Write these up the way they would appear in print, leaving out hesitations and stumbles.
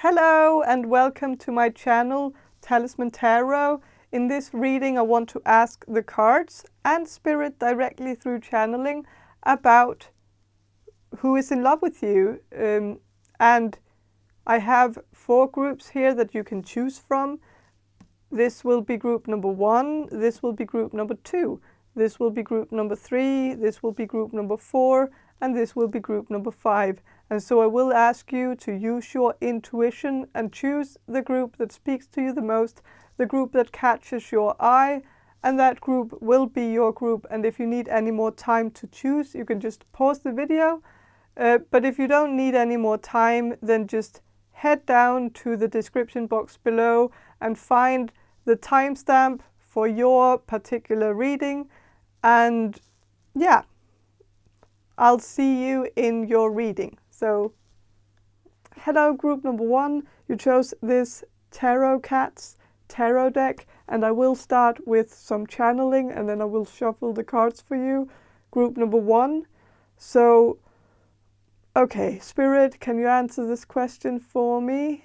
Hello and welcome to my channel, Talisman Tarot. In this reading I want to ask the cards and Spirit directly through channeling about who is in love with you. And I have 4 groups here that you can choose from. This will be group number 1, this will be group number 2, this will be group number 3, this will be group number 4, and this will be group number 5. And so I will ask you to use your intuition and choose the group that speaks to you the most, the group that catches your eye, and that group will be your group. And if you need any more time to choose, you can just pause the video. But if you don't need any more time, then just head down to the description box below and find the timestamp for your particular reading. And yeah, I'll see you in your reading. So, hello group number 1, you chose this Tarot Cats tarot deck, and I will start with some channeling and then I will shuffle the cards for you. Group number 1. So, okay, Spirit, can you answer this question for me?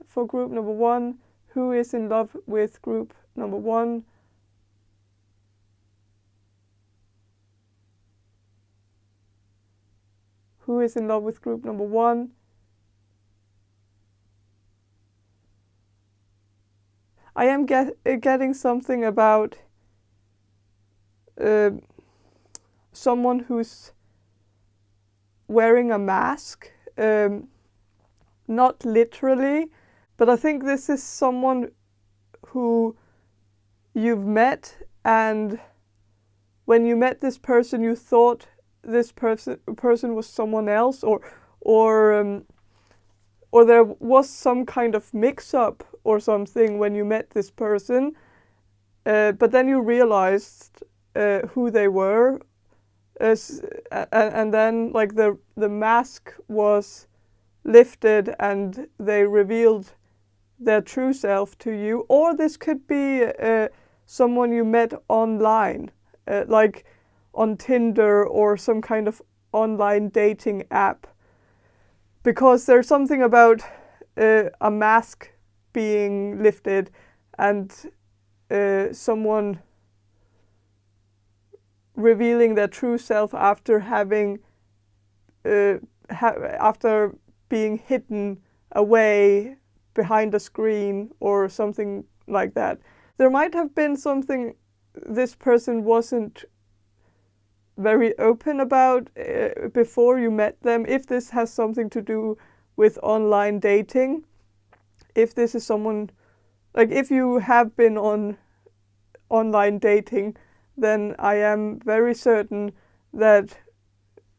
For group number 1, who is in love with group number 1? Who is in love with group number 1? I am getting something about someone who's wearing a mask. Not literally, but I think this is someone who you've met, and when you met this person you thought this person was someone else, or there was some kind of mix-up or something when you met this person, but then you realized who they were, and then like the mask was lifted and they revealed their true self to you. Or this could be someone you met online, like on Tinder or some kind of online dating app, because there's something about a mask being lifted and someone revealing their true self after having after being hidden away behind a screen or something like that. There might have been something this person wasn't very open about before you met them, if this has something to do with online dating. If this is someone, like if you have been on online dating, then I am very certain that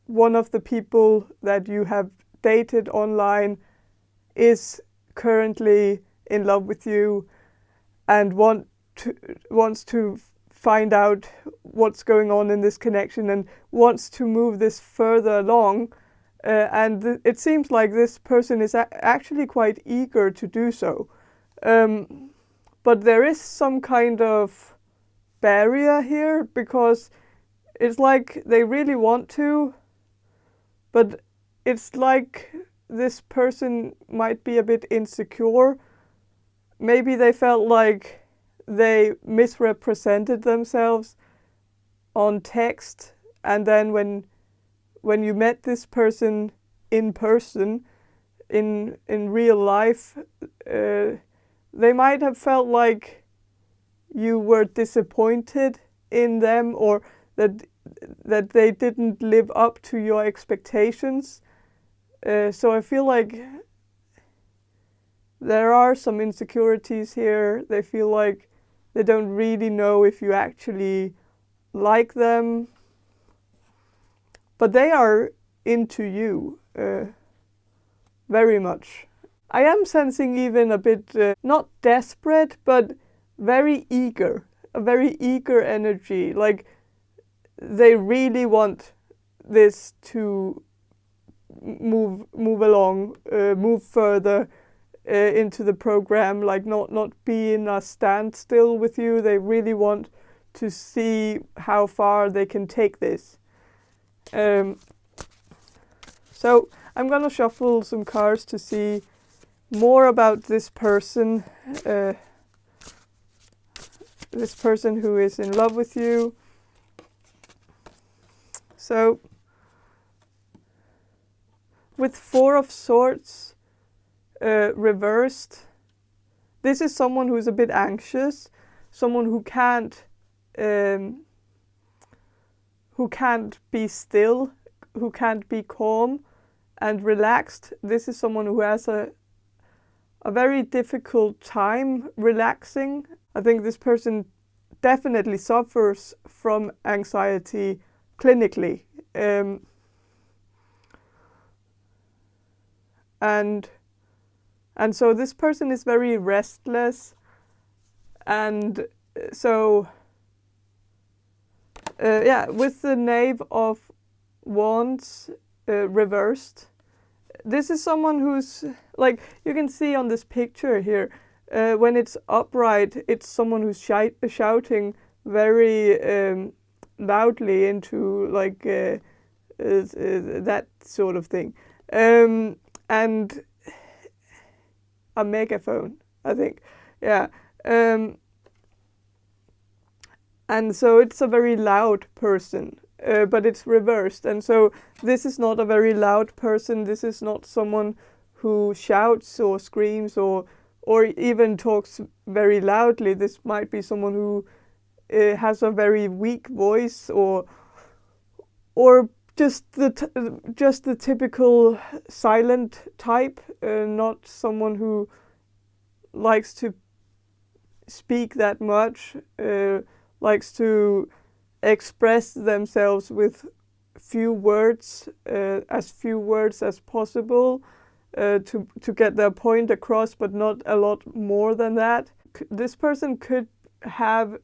one of the people that you have dated online is currently in love with you and wants to find out what's going on in this connection and wants to move this further along. And it seems like this person is actually quite eager to do so. But there is some kind of barrier here, because it's like they really want to, but it's like this person might be a bit insecure. Maybe they felt like they misrepresented themselves on text, and then when you met this person in person, in real life, they might have felt like you were disappointed in them, or that they didn't live up to your expectations. So I feel like there are some insecurities here. They feel like they don't really know if you actually like them, but they are into you very much. I am sensing even a bit, not desperate, but very eager, a very eager energy. Like they really want this to move along, move further into the program, like not be in a standstill with you. They really want to see how far they can take this. So I'm gonna shuffle some cards to see more about this person who is in love with you. So with Four of Swords reversed, this is someone who is a bit anxious, someone who can't be still, who can't be calm and relaxed. This is someone who has a very difficult time relaxing. I think this person definitely suffers from anxiety clinically. And so this person is very restless, and so with the Knave of Wands reversed, this is someone who's, like, you can see on this picture here, when it's upright, it's someone who's shouting very loudly into, like, that sort of thing. And a megaphone, I think. Yeah. And so it's a very loud person, but it's reversed. And so this is not a very loud person. This is not someone who shouts or screams or even talks very loudly. This might be someone who has a very weak voice or just the typical silent type, not someone who likes to speak that much, likes to express themselves with as few words as possible, to get their point across, but not a lot more than that. This person could have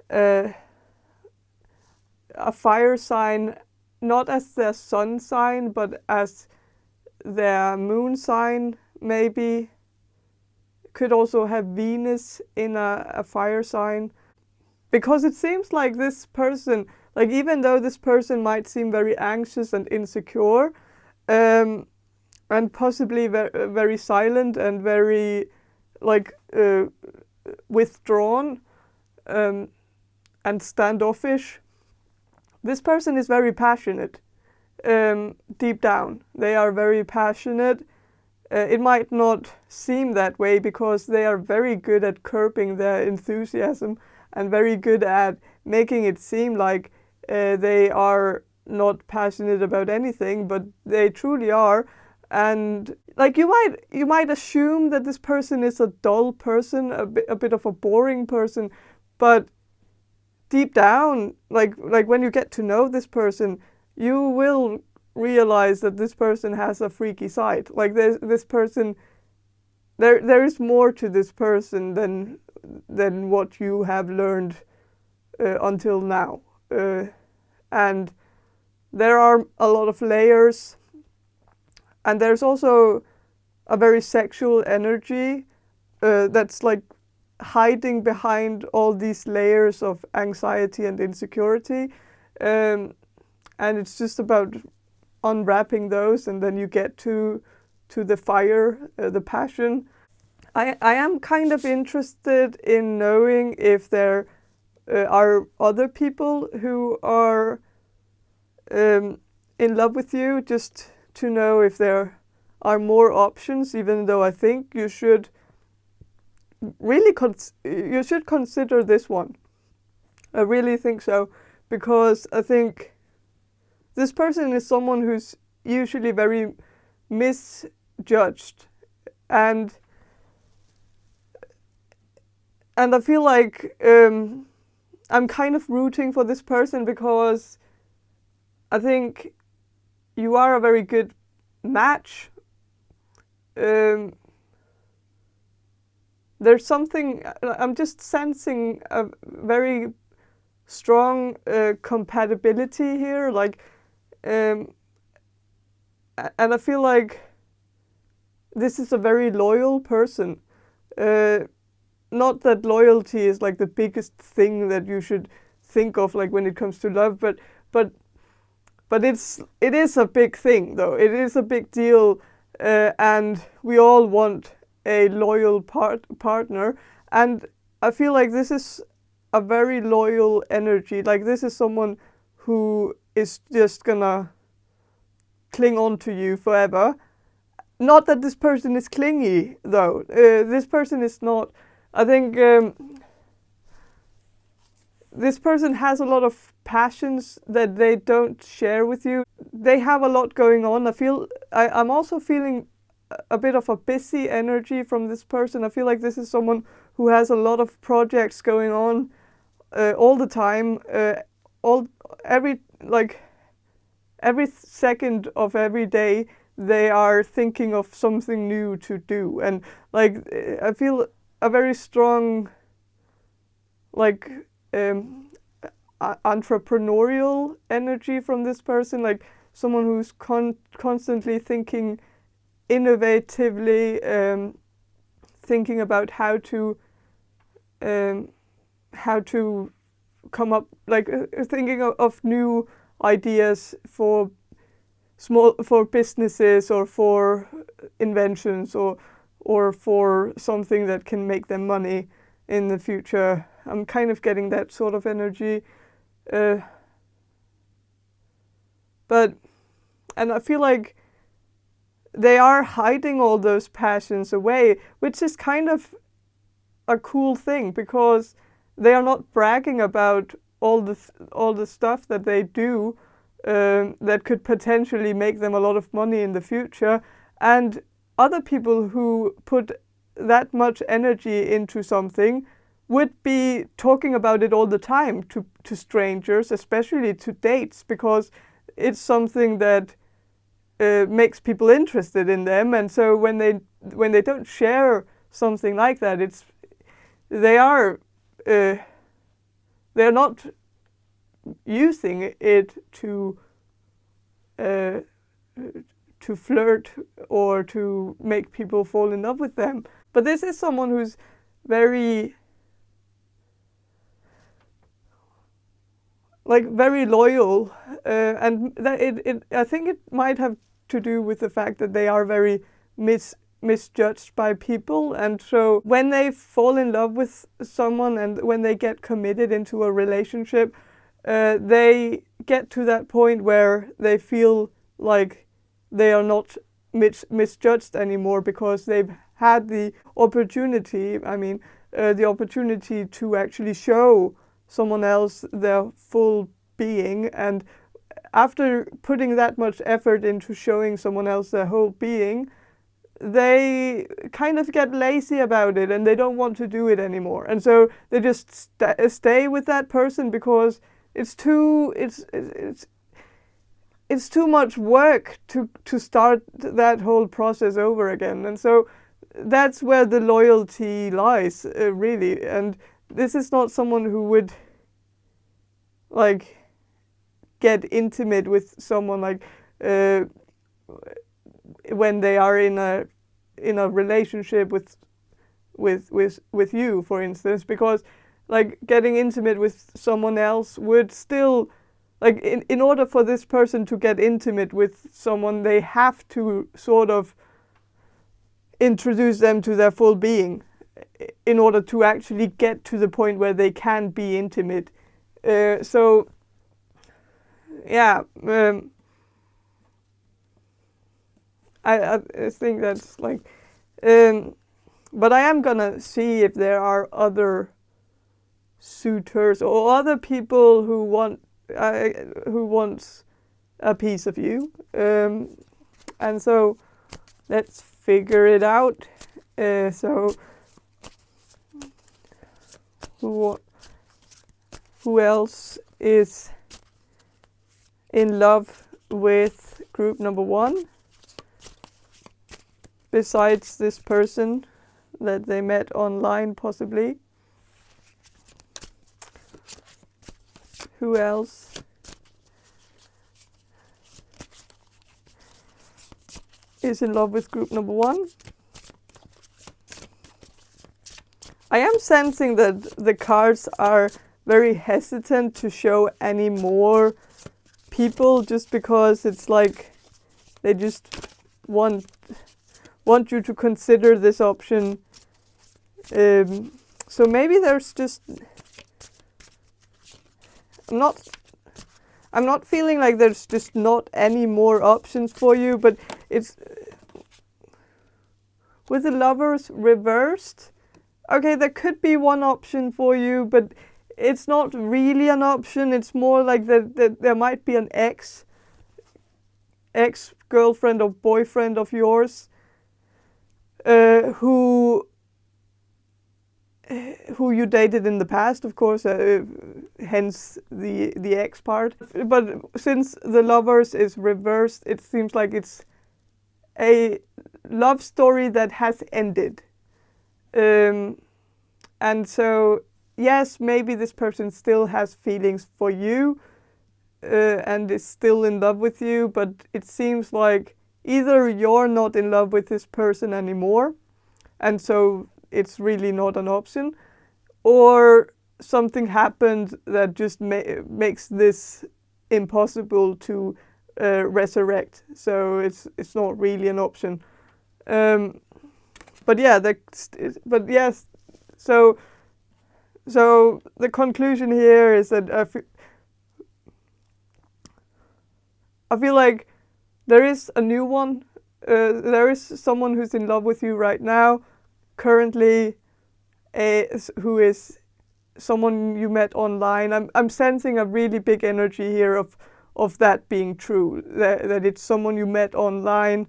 a fire sign, not as their sun sign, but as their moon sign, maybe. Could also have Venus in a fire sign. Because it seems like this person, like, even though this person might seem very anxious and insecure, and possibly very silent and very, like, withdrawn, and standoffish, this person is very passionate. Deep down, they are very passionate. It might not seem that way because they are very good at curbing their enthusiasm and very good at making it seem like they are not passionate about anything, but they truly are. And, like, you might assume that this person is a dull person, a bit of a boring person, but deep down, like when you get to know this person, you will realize that this person has a freaky side. Like, this person, there is more to this person than what you have learned until now, and there are a lot of layers, and there's also a very sexual energy that's, like, hiding behind all these layers of anxiety and insecurity, and it's just about unwrapping those, and then you get to the fire, the passion. I am kind of interested in knowing if there are other people who are in love with you, just to know if there are more options, even though I think you should really consider this one. I really think so, because I think this person is someone who's usually very misjudged, and I feel like I'm kind of rooting for this person, because I think you are a very good match. There's something, I'm just sensing a very strong compatibility here, like, and I feel like this is a very loyal person. Not that loyalty is, like, the biggest thing that you should think of, like, when it comes to love, but it is a big thing, though. It is a big deal and we all want a loyal partner. And I feel like this is a very loyal energy. Like this is someone who is just gonna cling on to you forever. Not that this person is clingy, though. This person is not. I think this person has a lot of passions that they don't share with you. They have a lot going on. I'm also feeling a bit of a busy energy from this person. I feel like this is someone who has a lot of projects going on all the time. Every second of every day, they are thinking of something new to do. And like I feel a very strong entrepreneurial energy from this person, like someone who's constantly thinking innovatively, thinking about how to come up, like thinking of new ideas for businesses or for inventions or for something that can make them money in the future. I'm kind of getting that sort of energy. And I feel like they are hiding all those passions away, which is kind of a cool thing, because they are not bragging about all the stuff that they do that could potentially make them a lot of money in the future. And other people who put that much energy into something would be talking about it all the time to strangers, especially to dates, because it's something that makes people interested in them. And so when they don't share something like that, they're not using it to flirt or to make people fall in love with them. But this is someone who's very loyal, and that I think it might have to do with the fact that they are very misjudged by people. And so when they fall in love with someone and when they get committed into a relationship, they get to that point where they feel like they are not misjudged anymore, because they've had the opportunity, the opportunity to actually show someone else their full being. And after putting that much effort into showing someone else their whole being, they kind of get lazy about it and they don't want to do it anymore. And so they just stay with that person because it's too much work to start that whole process over again. And so that's where the loyalty lies, really. And this is not someone who would get intimate with someone when they are in a relationship with you, for instance, because getting intimate with someone else would still, in order for this person to get intimate with someone, they have to sort of introduce them to their full being in order to actually get to the point where they can be intimate. So yeah, I think that's but I am gonna see if there are other suitors or other people who want a piece of you, and so let's figure it out. So who else is in love with group number 1 besides this person that they met online, possibly? Who else is in love with group number 1? I am sensing that the cards are very hesitant to show any more people, just because it's like they just want want you to consider this option. So maybe there's just, I'm not feeling like there's just not any more options for you, but it's with the Lovers reversed. Okay, there could be one option for you, but it's not really an option. It's more like that there might be an ex-girlfriend or boyfriend of yours who you dated in the past, of course, hence the ex part. But since the Lovers is reversed, it seems like it's a love story that has ended. And so, yes, maybe this person still has feelings for you and is still in love with you, but it seems like either you're not in love with this person anymore, and so it's really not an option, or something happened that just makes this impossible to resurrect. So it's not really an option. But yeah, but yes. So the conclusion here is that I feel like there is a new one. There is someone who's in love with you right now, currently, who is someone you met online. I'm sensing a really big energy here of that being true. That it's someone you met online,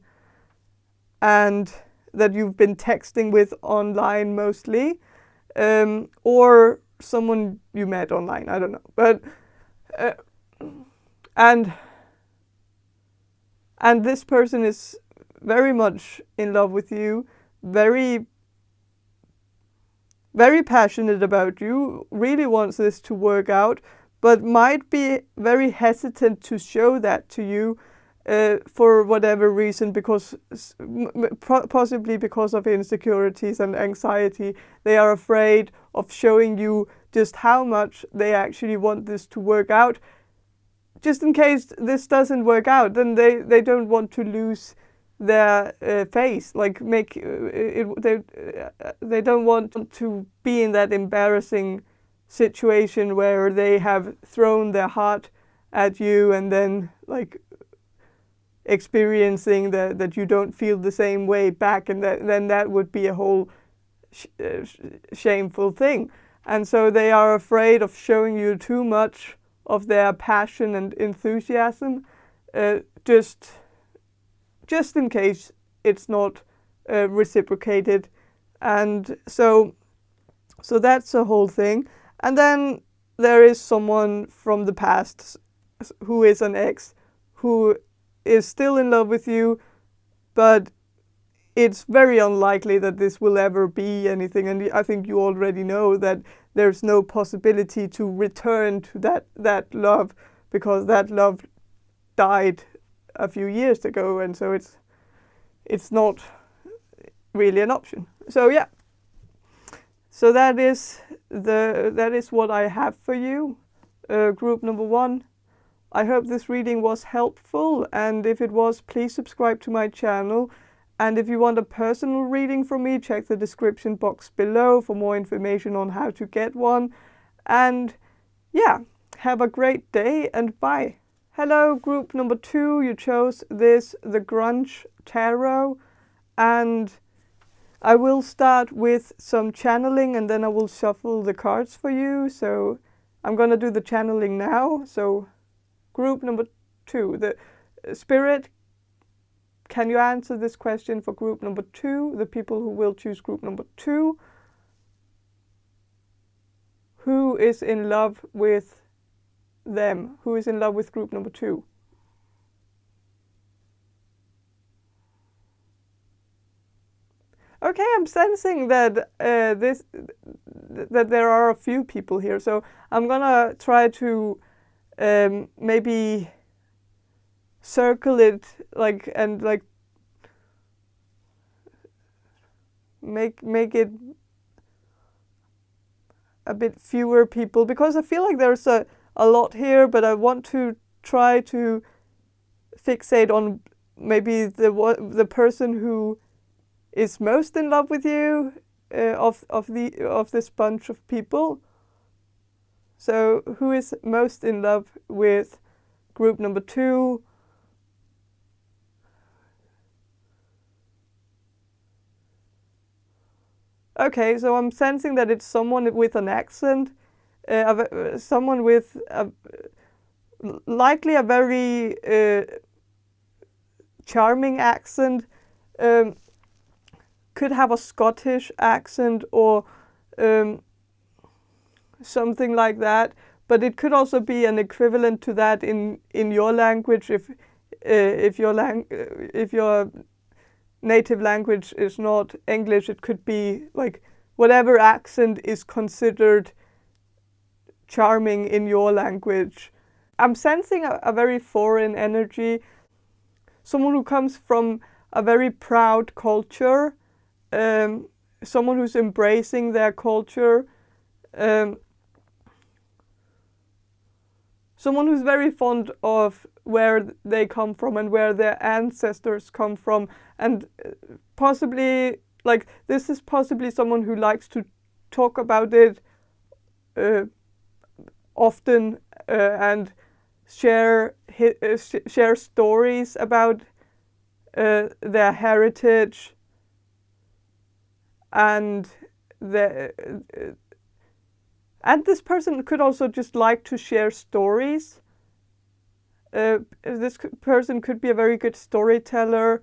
and that you've been texting with online mostly, or someone you met online. I don't know, but and this person is very much in love with you, very passionate about you, really wants this to work out, but might be very hesitant to show that to you for whatever reason, because possibly because of insecurities and anxiety. They are afraid of showing you just how much they actually want this to work out. Just in case this doesn't work out, then they don't want to lose their face, like they don't want to be in that embarrassing situation where they have thrown their heart at you and then like experiencing that you don't feel the same way back, and then that would be a whole shameful thing. And so they are afraid of showing you too much of their passion and enthusiasm, just in case it's not reciprocated. And so that's the whole thing. And then there is someone from the past who is an ex who is still in love with you, but it's very unlikely that this will ever be anything. And I think you already know that there's no possibility to return to that love, because that love died a few years ago, and so it's not really an option. So yeah. So that is what I have for you, group number 1. I hope this reading was helpful, and if it was, please subscribe to my channel. And if you want a personal reading from me, check the description box below for more information on how to get one. And yeah, have a great day and bye. Hello, group number 2. You chose the Grunge Tarot, and I will start with some channeling and then I will shuffle the cards for you. So I'm gonna do the channeling now. So group number 2, the Spirit, can you answer this question for group number 2, the people who will choose group number 2? Who is in love with them? Who is in love with group number 2? Okay, I'm sensing that that there are a few people here, so I'm gonna try to maybe circle it and make it a bit fewer people, because I feel like there's a lot here, but I want to try to fixate on maybe the person who is most in love with you of this bunch of people. So who is most in love with group number 2? Okay, so I'm sensing that it's someone with an accent, someone with likely a very charming accent, could have a Scottish accent or something like that. But it could also be an equivalent to that in your language if your native language is not English. It could be like whatever accent is considered charming in your language. I'm sensing a very foreign energy, someone who comes from a very proud culture, someone who's embracing their culture, someone who's very fond of where they come from and where their ancestors come from, and possibly, like, this is possibly someone who likes to talk about it often and share stories about their heritage and this person could also just like to share stories. This person could be a very good storyteller.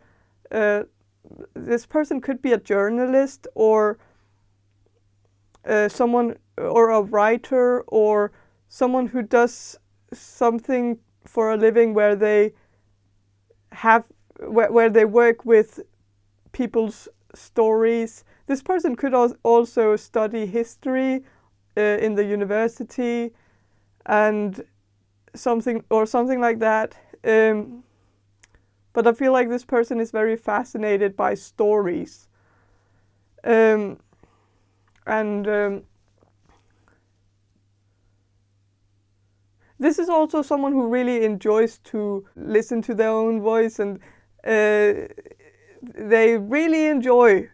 This person could be a journalist or someone or a writer or someone who does something for a living where they work with people's stories. This person could also study history in the university and something like that. But I feel like this person is very fascinated by stories. This is also someone who really enjoys to listen to their own voice, and they really enjoy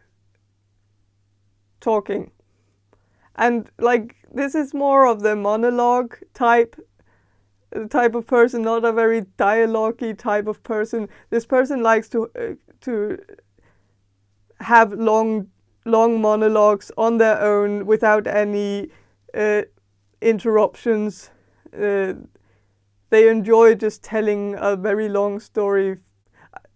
talking. And like, this is more of the monologue type of person, not a very dialogue-y type of person. This person likes to have long monologues on their own without any interruptions. They enjoy just telling a very long story.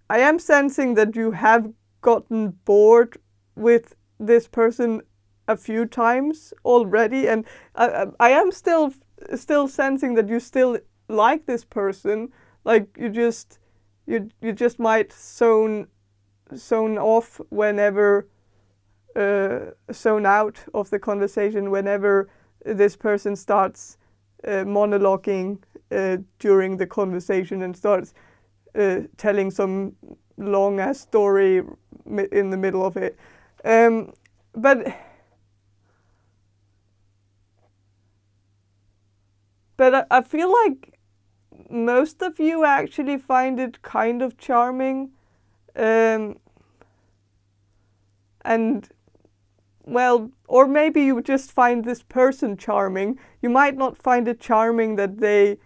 I am sensing that you have gotten bored with this person a few times already, and I am still sensing that you still like this person. Like, you just might zone off whenever zone out of the conversation whenever this person starts monologuing during the conversation and starts telling some long ass story in the middle of it. But I feel like most of you actually find it kind of charming. And, well, or maybe you just find this person charming. You might not find it charming that they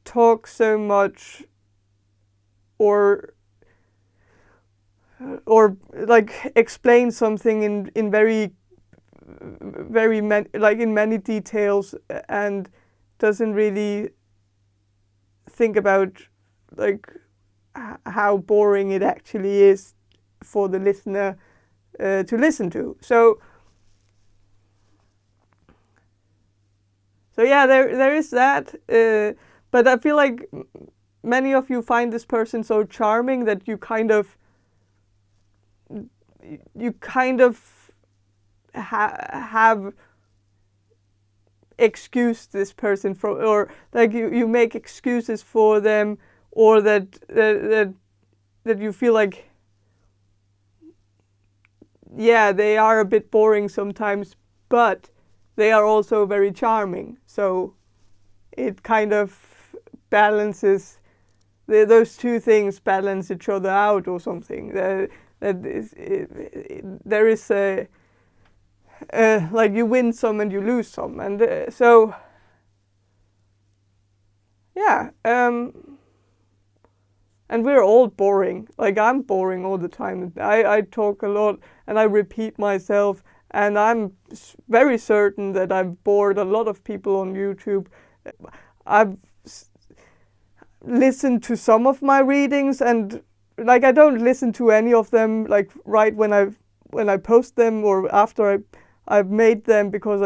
talk so much or like explain something in very in many details and doesn't really think about like how boring it actually is for the listener to listen to. So yeah, there is that. But I feel like many of you find this person so charming that you kind of have excused this person for, or like you make excuses for them, or that you feel like, yeah, they are a bit boring sometimes, but they are also very charming. So it kind of balances, those two things balance each other out or something. that there is a like you win some and you lose some, and so yeah. And we're all boring. Like, I'm boring all the time. I talk a lot and I repeat myself, and I'm very certain that I've bored a lot of people on YouTube. I've listened to some of my readings, and like I don't listen to any of them like right when I post them or after I've made them, because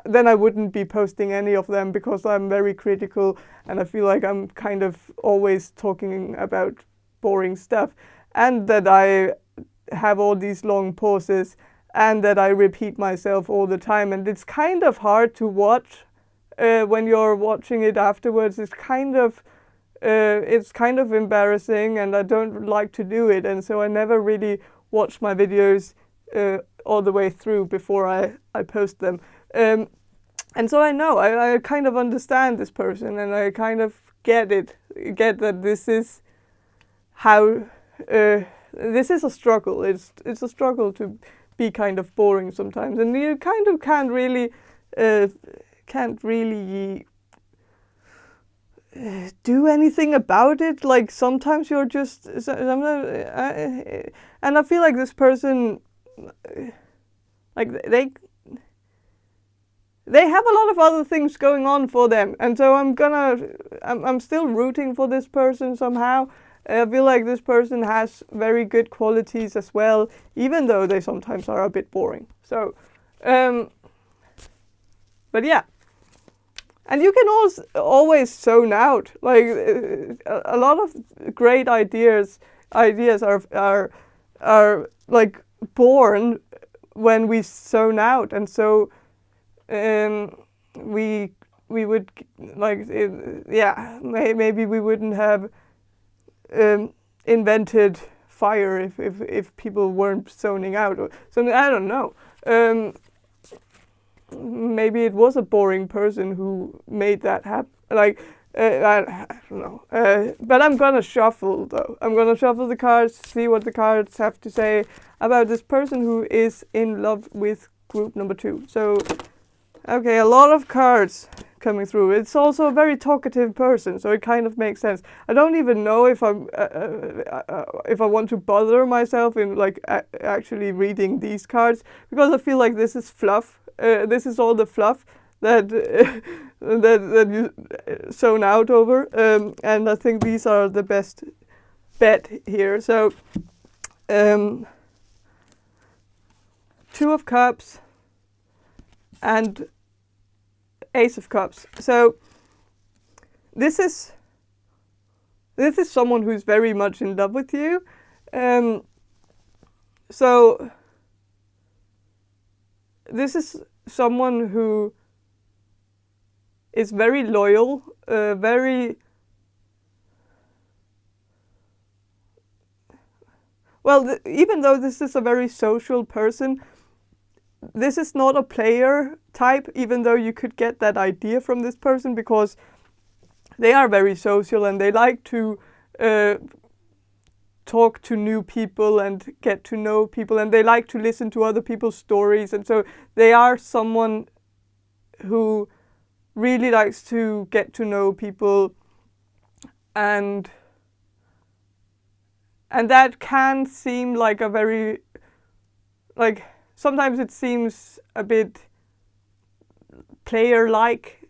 then I wouldn't be posting any of them, because I'm very critical and I feel like I'm kind of always talking about boring stuff, and that I have all these long pauses, and that I repeat myself all the time, and it's kind of hard to watch when you're watching it afterwards. It's kind of embarrassing, and I don't like to do it, and so I never really watch my videos all the way through before I post them. And so I know, I kind of understand this person, and I kind of get that this is how, this is a struggle. It's a struggle to be kind of boring sometimes, and you kind of can't really do anything about it. Like, sometimes you're just, and I feel like this person, like they have a lot of other things going on for them, and so I'm still rooting for this person somehow. I feel like this person has very good qualities as well, even though they sometimes are a bit boring. So, but yeah. And you can always zone out. Like, a lot of great ideas are like born when we zone out, and so we would like maybe we wouldn't have invented fire if people weren't zoning out or something. I don't know. Maybe it was a boring person who made that happen. Like, I don't know. But I'm gonna shuffle, though. I'm gonna shuffle the cards, see what the cards have to say about this person who is in love with group number 2. So, okay, a lot of cards coming through. It's also a very talkative person, so it kind of makes sense. I don't even know if I want to bother myself in like actually reading these cards, because I feel like this is fluff. This is all the fluff that that you zone out over, and I think these are the best bet here. So, 2 of Cups and Ace of Cups. So this is someone who's very much in love with you. So this is someone who is very loyal, very well. Even though this is a very social person, this is not a player type, even though you could get that idea from this person, because they are very social and they like to talk to new people and get to know people, and they like to listen to other people's stories, and so they are someone who really likes to get to know people, and that can seem like a very, like, sometimes it seems a bit player-like,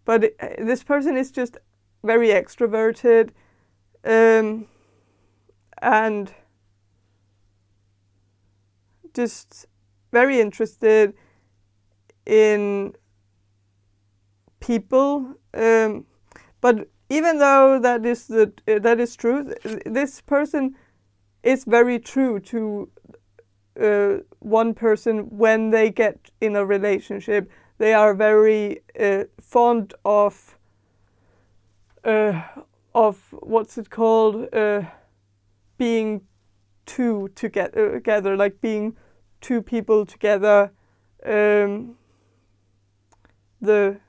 but this person is just very extroverted, and just very interested in people. But even though that is true, this person is very true to one person when they get in a relationship. They are very fond of what's it called, being two together, like being 2 people together. The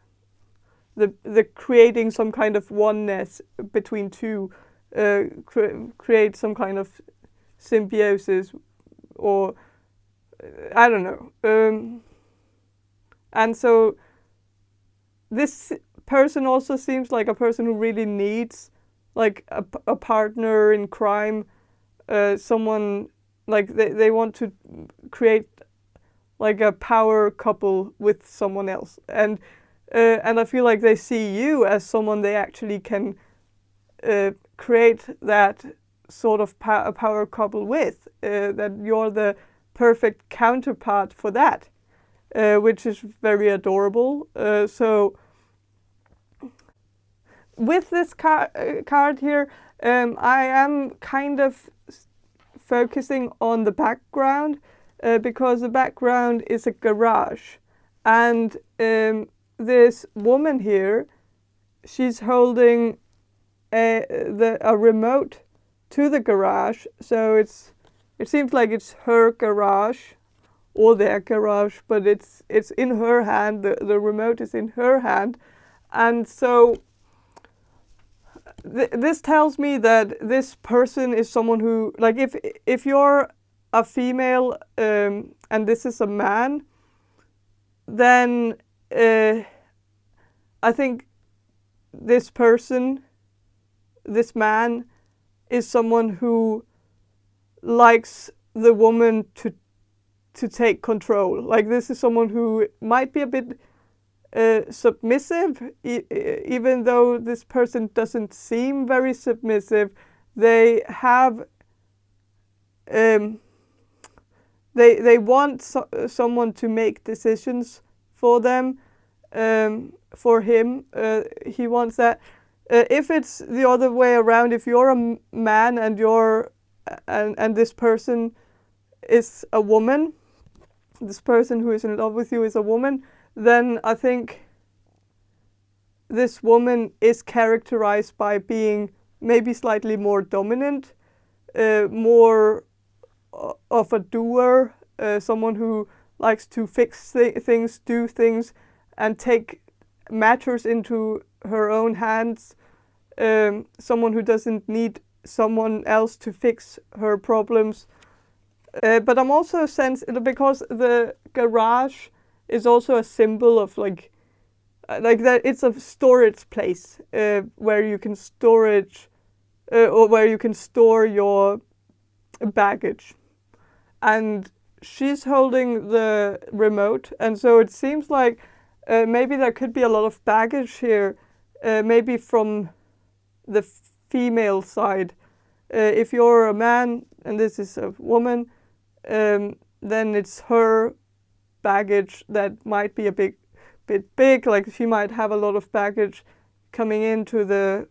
creating some kind of oneness between 2 create some kind of symbiosis, or I don't know. And so this person also seems like a person who really needs like a partner in crime, someone like they want to create like a power couple with someone else, and I feel like they see you as someone they actually can create that sort of power couple with, that you're the perfect counterpart for that, which is very adorable. So with this card here, I am kind of focusing on the background, because the background is a garage, and this woman here, she's holding a remote to the garage, so it seems like it's her garage or their garage, but it's in her hand. The remote is in her hand, and so this tells me that this person is someone who, like, if you're a female and this is a man, then I think this person, this man, is someone who likes the woman to take control. Like, this is someone who might be a bit submissive, even though this person doesn't seem very submissive. They have they want someone to make decisions for them, for him. He wants that. If it's the other way around, if you're a man and and this person is a woman, this person who is in love with you is a woman, then I think this woman is characterized by being maybe slightly more dominant, more of a doer, someone who likes to fix things, do things, and take matters into her own hands, someone who doesn't need someone else to fix her problems. But I'm also because the garage is also a symbol of like that it's a storage place, where you can or where you can store your baggage. And she's holding the remote, and so it seems like maybe there could be a lot of baggage here, maybe from the female side. If you're a man and this is a woman, then it's her baggage that might be a bit big. Like, she might have a lot of baggage coming into the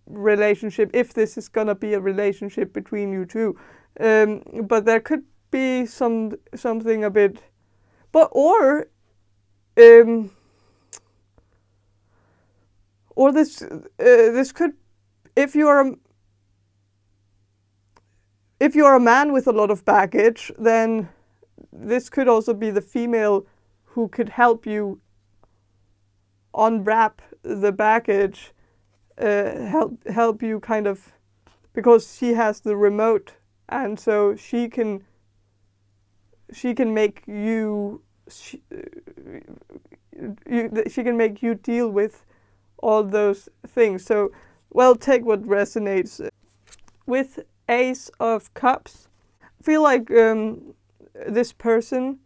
relationship, if this is gonna be a relationship between you two. But there could be something a bit, or this could, if you're a man with a lot of baggage, then this could also be the female who could help you unwrap the baggage, help you kind of, because she has the remote, and so she can make you she can make you deal with all those things. So, well, take what resonates. With Ace of Cups, I feel like this person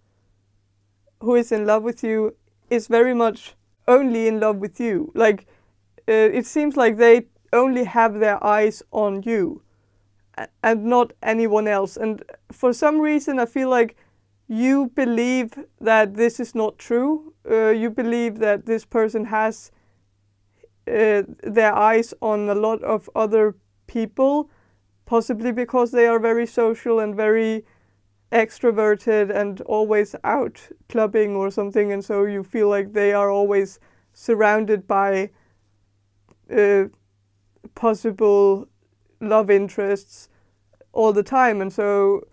who is in love with you is very much only in love with you. Like, it seems like they only have their eyes on you and not anyone else. And for some reason, I feel like you believe that this is not true. You believe that this person has their eyes on a lot of other people, possibly because they are very social and very extroverted and always out clubbing or something, and so you feel like they are always surrounded by possible love interests all the time, and so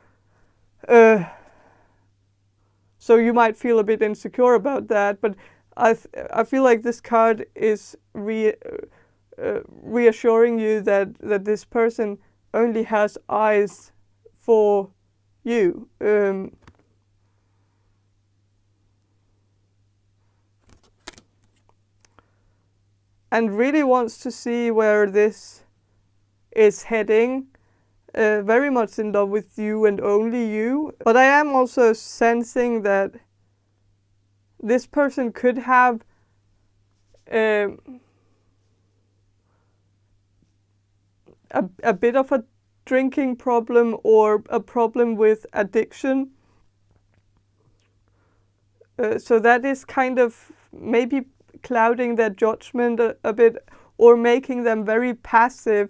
you might feel a bit insecure about that. But I feel like this card is reassuring you that this person only has eyes for you. And really wants to see where this is heading. Very much in love with you and only you. But I am also sensing that this person could have a bit of a drinking problem or a problem with addiction. So that is kind of maybe clouding their judgment a bit, or making them very passive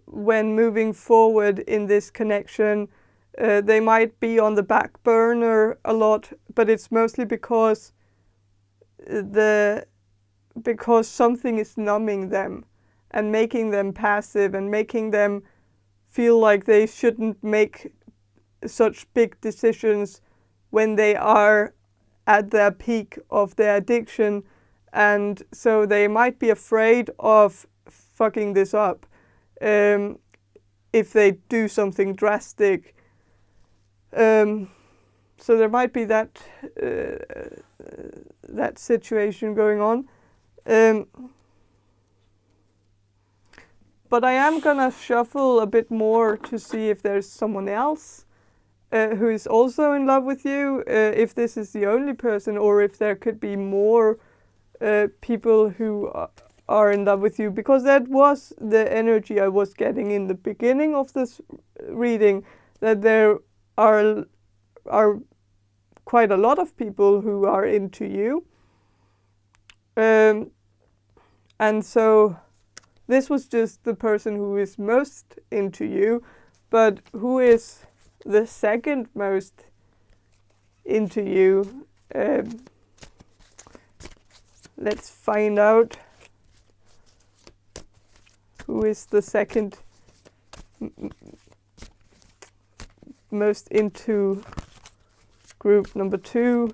when moving forward in this connection. They might be on the back burner a lot, but it's mostly because something is numbing them and making them passive and making them feel like they shouldn't make such big decisions when they are at their peak of their addiction, and so they might be afraid of fucking this up if they do something drastic. So there might be that situation going on. But I am gonna shuffle a bit more to see if there's someone else who is also in love with you, if this is the only person, or if there could be more people who are in love with you, because that was the energy I was getting in the beginning of this reading, that there are quite a lot of people who are into you. And so this was just the person who is most into you, but who is the second most into you? Let's find out who is the second most into group number 2.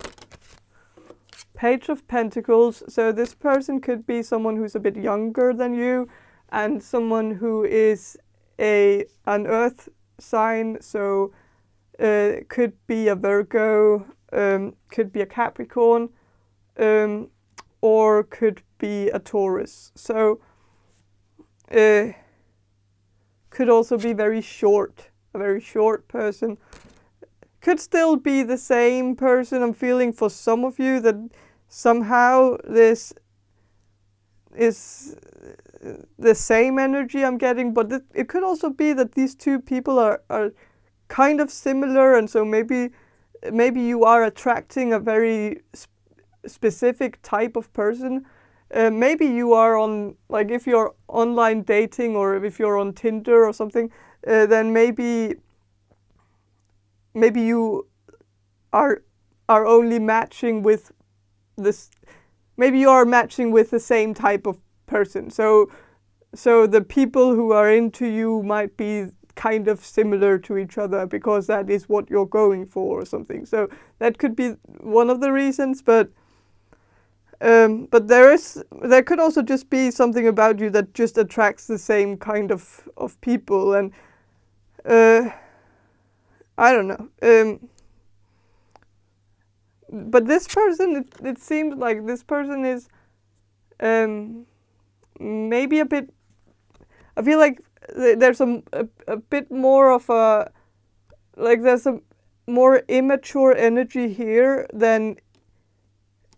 Page of Pentacles. So this person could be someone who's a bit younger than you, and someone who is an earth sign. So could be a Virgo, could be a Capricorn, or could be a Taurus. So could also be very short, a very short person. Could still be the same person. I'm feeling for some of you that somehow this is the same energy I'm getting, but it could also be that these two people are kind of similar, and so maybe you are attracting a very specific type of person. Maybe you are on, like, if you're online dating or if you're on Tinder or something, then maybe you are only matching with this. Maybe you are matching with the same type of person. So the people who are into you might be kind of similar to each other because that is what you're going for or something. So that could be one of the reasons, but there could also just be something about you that just attracts the same kind of people, and I don't know. But this person, it seems like this person is maybe a bit. I feel like there's a bit more of a, like, there's a more immature energy here than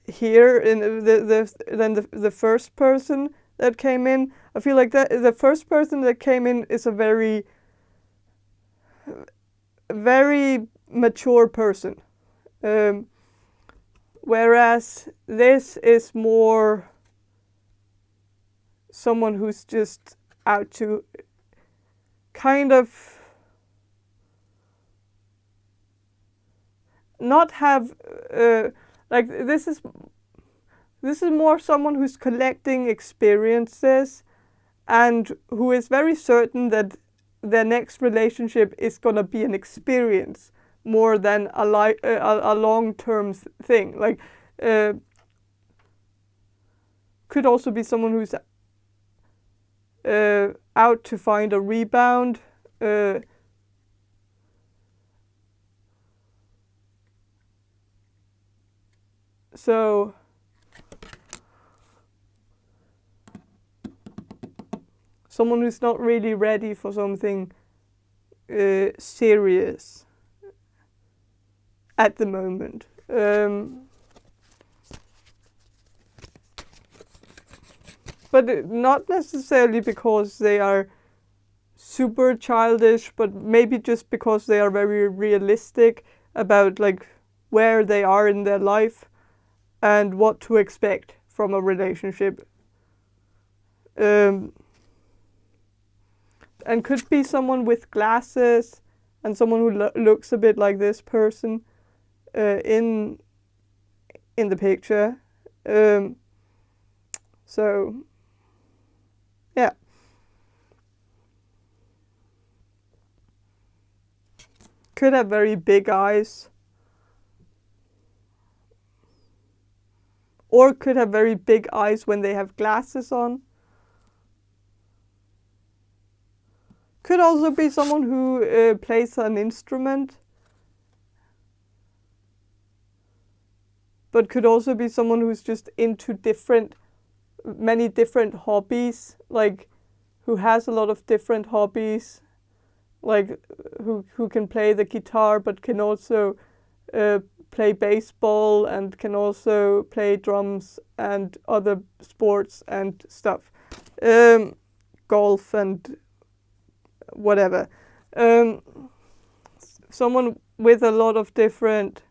here in the first person that came in. I feel like that the first person that came in is a very mature person, whereas this is more someone who's just out to kind of not have like, this is more someone who's collecting experiences and who is very certain that their next relationship is gonna be an experience more than a long-term thing. Like, could also be someone who's out to find a rebound. So someone who's not really ready for something serious at the moment. But not necessarily because they are super childish, but maybe just because they are very realistic about like where they are in their life and what to expect from a relationship. And could be someone with glasses and someone who looks a bit like this person in the picture. So yeah. Could have very big eyes. Or could have very big eyes when they have glasses on. Could also be someone who plays an instrument. But could also be someone who's just into many different hobbies, like who has a lot of different hobbies, like who can play the guitar but can also play baseball and can also play drums and other sports and stuff, golf and whatever. Someone with a lot of different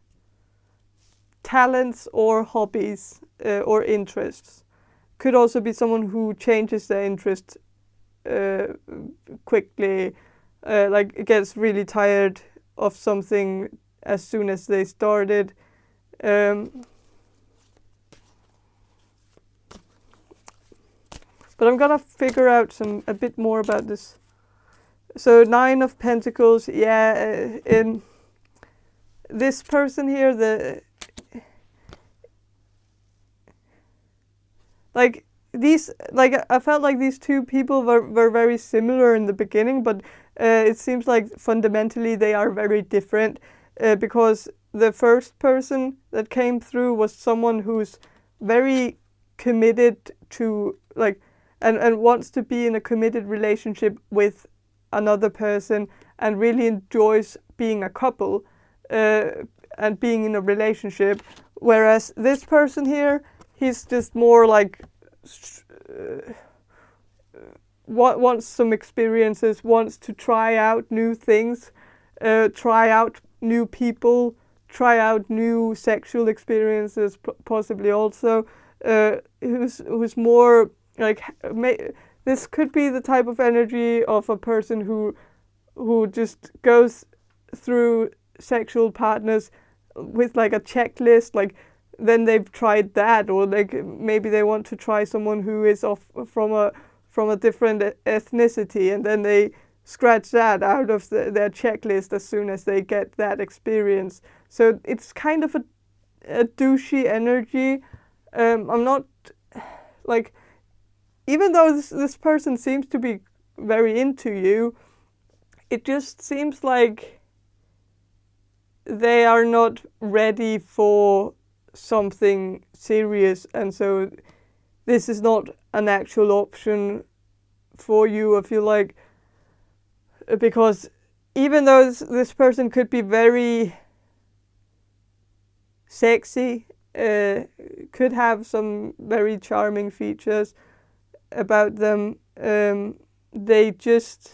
talents or hobbies or interests. Could also be someone who changes their interest quickly, like gets really tired of something as soon as they started. But I'm gonna figure out a bit more about this. So 9 of Pentacles, yeah, in this person here, I felt like these two people were very similar in the beginning, but it seems like fundamentally they are very different, because the first person that came through was someone who's very committed to and wants to be in a committed relationship with another person and really enjoys being a couple and being in a relationship, whereas this person here, he's just more like wants some experiences, wants to try out new things, try out new people, try out new sexual experiences, possibly also. Who's more like this could be the type of energy of a person who just goes through sexual partners with like a checklist, like then they've tried that, or like maybe they want to try someone who is from a different ethnicity, and then they scratch that out of their checklist as soon as they get that experience. So it's kind of a douchey energy. I'm not like, even though this person seems to be very into you, it just seems like they are not ready for something serious, and so this is not an actual option for you, I feel like, because even though this person could be very sexy, could have some very charming features about them, they just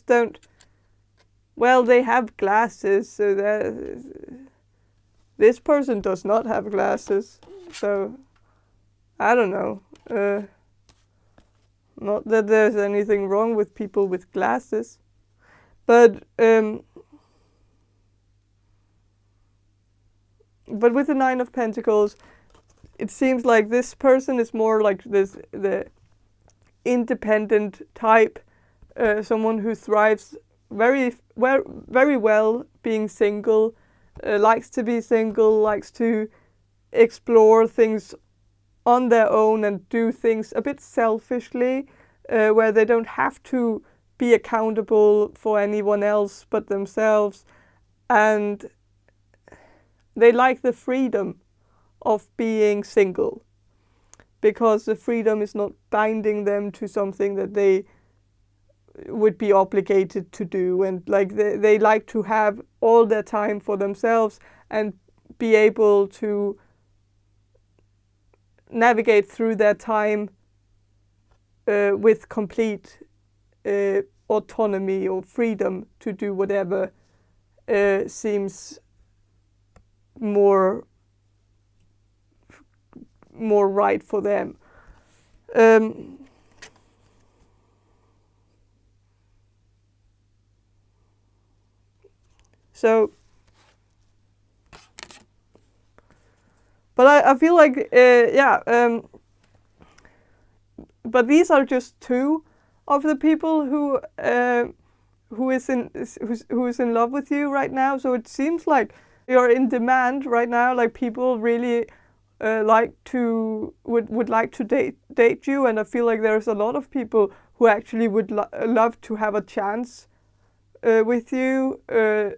don't. Well, they have glasses, so this person does not have glasses, so I don't know. Not that there's anything wrong with people with glasses, but with the 9 of Pentacles, it seems like this person is more like the independent type, someone who thrives very well being single, likes to be single, likes to explore things on their own and do things a bit selfishly, where they don't have to be accountable for anyone else but themselves, and they like the freedom of being single, because the freedom is not binding them to something that they would be obligated to do, and like they like to have all their time for themselves and be able to navigate through their time with complete autonomy or freedom to do whatever seems more right for them. So, but I feel like but these are just two of the people who is in love with you right now. So it seems like you're in demand right now. Like people really would like to date you, and I feel like there's a lot of people who actually would love to have a chance with you.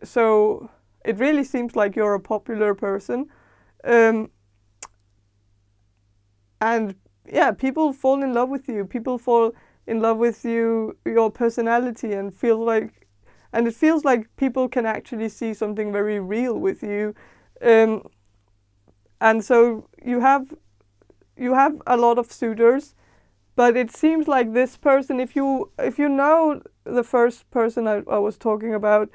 So it really seems like you're a popular person, and yeah, people fall in love with you. People fall in love with you, your personality, and it feels like people can actually see something very real with you. And so you have a lot of suitors, but it seems like this person, if you know the first person I was talking about,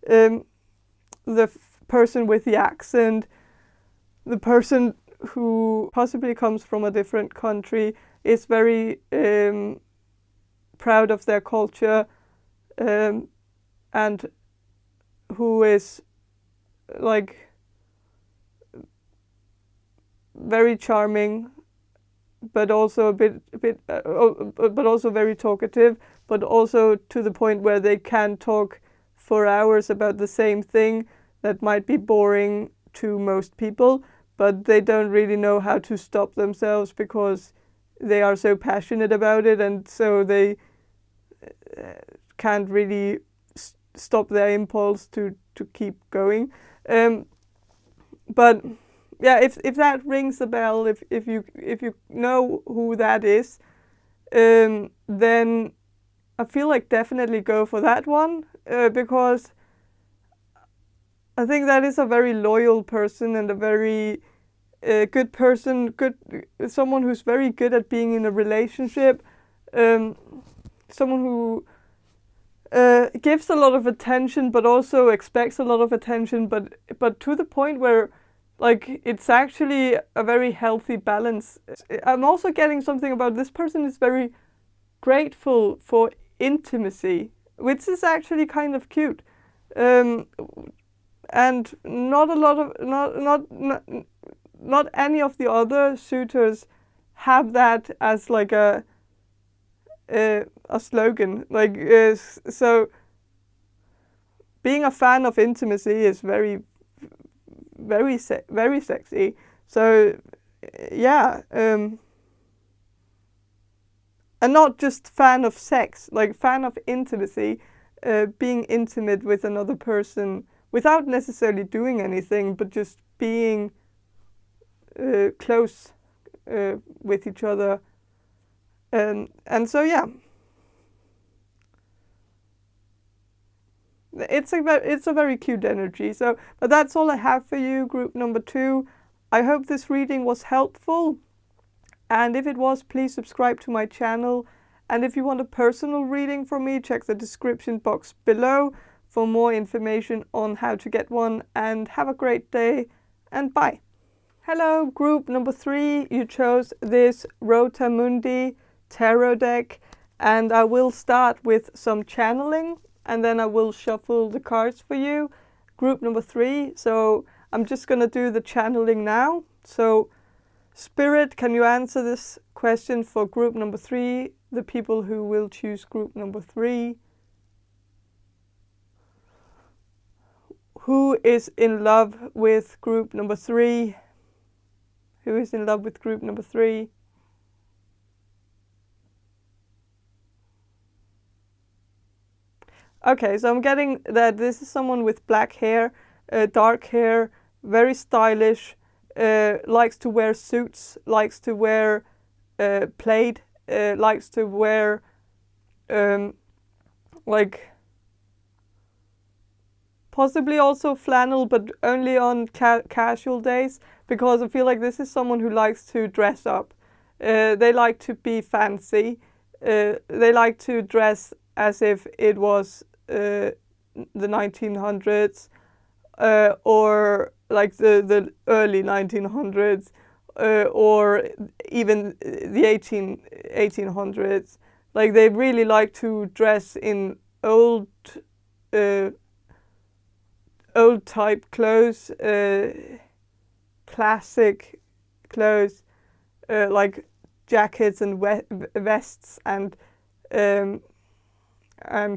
the person with the accent, the person who possibly comes from a different country, is very proud of their culture, and who is like very charming, but also but also very talkative, but also to the point where they can talk for hours about the same thing that might be boring to most people, but they don't really know how to stop themselves because they are so passionate about it, and so they can't really stop their impulse to keep going. But yeah, if that rings a bell, if you know who that is, then I feel like definitely go for that one, because I think that is a very loyal person and a very good person, someone who's very good at being in a relationship, someone who gives a lot of attention but also expects a lot of attention, but to the point where like it's actually a very healthy balance. I'm also getting something about this person is very grateful for intimacy, which is actually kind of cute. And not any of the other suitors have that as like a slogan. Like so, being a fan of intimacy is very sexy. So yeah, and not just fan of sex, like fan of intimacy, being intimate with another person without necessarily doing anything, but just being close with each other. And so yeah, it's a very cute energy. So, but that's all I have for you, group number 2. I hope this reading was helpful, and if it was, please subscribe to my channel. And if you want a personal reading from me, check the description box below for more information on how to get one. And have a great day, and bye. Hello, group number 3. You chose this Rota Mundi tarot deck, and I will start with some channeling, and then I will shuffle the cards for you. Group number 3. So I'm just going to do the channeling now. So Spirit, can you answer this question for group number 3, the people who will choose group number 3? Who is in love with group number 3? who is in love with group number 3. Okay, so I'm getting that this is someone with black hair, dark hair, very stylish, likes to wear suits, likes to wear plaid, likes to wear like possibly also flannel, but only on casual days, because I feel like this is someone who likes to dress up. They like to be fancy. They like to dress as if it was the 1900s, or like the early 1900s, or even the 1800s. Like they really like to dress in old type clothes, classic clothes, like jackets and vests and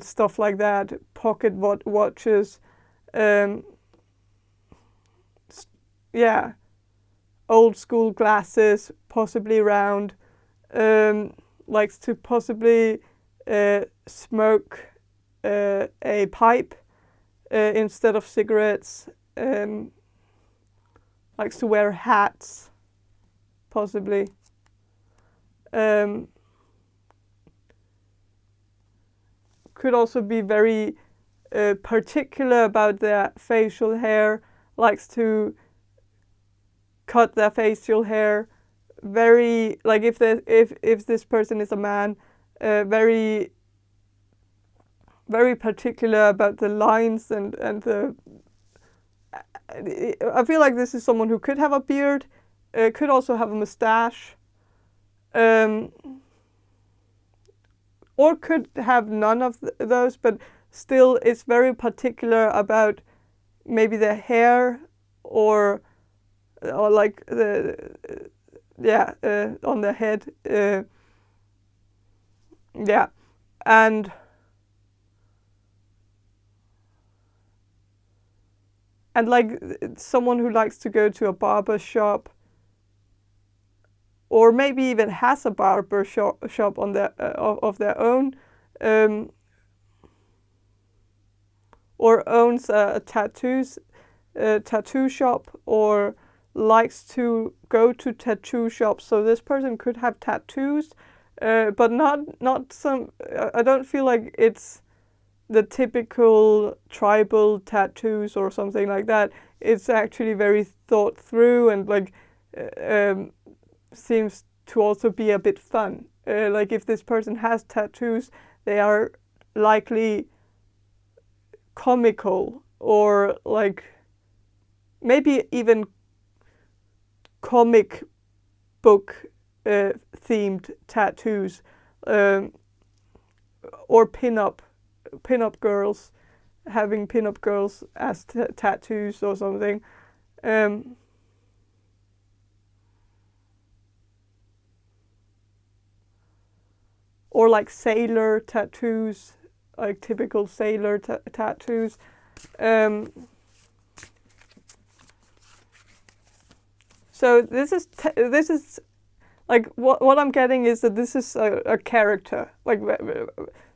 stuff like that, pocket watches, yeah, old school glasses, possibly round, likes to possibly smoke a pipe instead of cigarettes, likes to wear hats, possibly. Could also be very particular about their facial hair, likes to cut their facial hair very, like if this person is a man, very particular about the lines and the. I feel like this is someone who could have a beard, could also have a mustache, or could have none of those, but still is very particular about maybe their hair or like the on their head, yeah, and like someone who likes to go to a barber shop, or maybe even has a barber shop on their of their own, or owns a tattoo shop, or likes to go to tattoo shops. So this person could have tattoos, but not some. I don't feel like it's the typical tribal tattoos or something like that. It's actually very thought through and like seems to also be a bit fun. Like if this person has tattoos, they are likely comical, or like maybe even comic book themed tattoos, or pin-up girls, having pin-up girls as tattoos or something. Or like sailor tattoos, like typical sailor tattoos. So this is like what I'm getting is that this is a character, like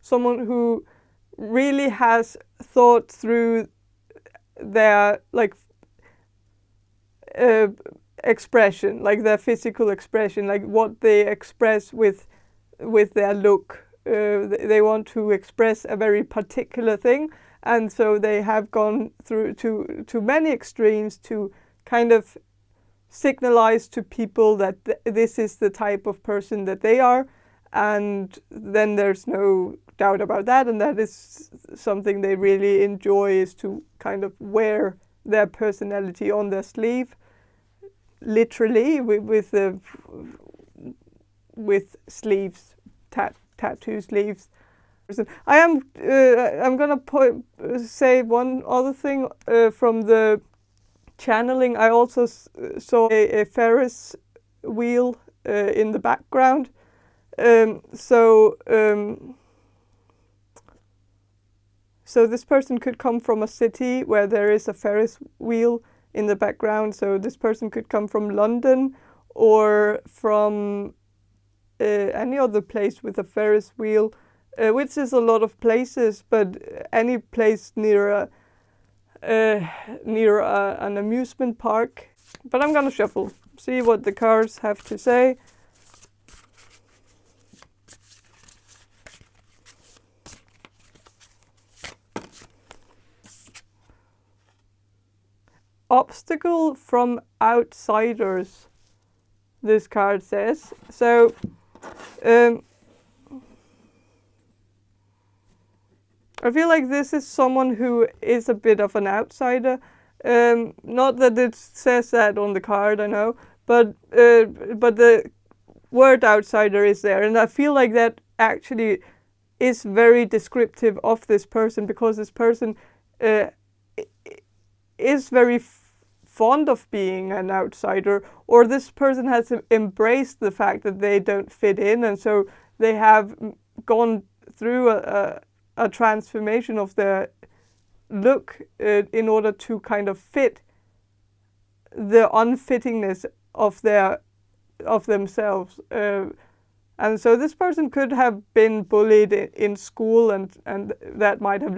someone who really has thought through their like expression, like their physical expression, like what they express with their look. They want to express a very particular thing, and so they have gone through to many extremes to kind of signalize to people that this is the type of person that they are, and then there's no doubt about that, and that is something they really enjoy, is to kind of wear their personality on their sleeve, literally with sleeves, tattoo sleeves. I'm gonna say one other thing from the channeling. I also saw a Ferris wheel in the background. So this person could come from a city where there is a Ferris wheel in the background. So this person could come from London, or from any other place with a Ferris wheel, which is a lot of places, but any place near an amusement park. But I'm gonna shuffle, see what the cards have to say. Obstacle from outsiders, this card says. So I feel like this is someone who is a bit of an outsider. Not that it says that on the card, I know, but the word outsider is there, and I feel like that actually is very descriptive of this person, because this person is very fond of being an outsider, or this person has embraced the fact that they don't fit in, and so they have gone through a transformation of their look in order to kind of fit the unfittingness of themselves. And so this person could have been bullied in school, and that might have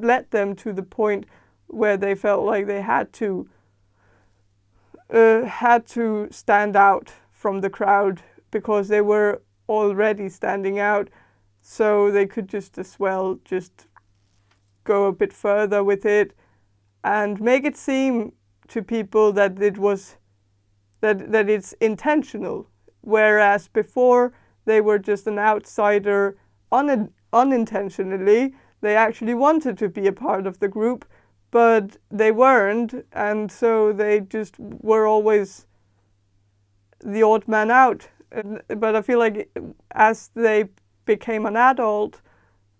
led them to the point where they felt like they had to stand out from the crowd, because they were already standing out, so they could just as well just go a bit further with it and make it seem to people that it's intentional, whereas before they were just an outsider unintentionally. They actually wanted to be a part of the group, but they weren't, and so they just were always the odd man out. But I feel like as they became an adult,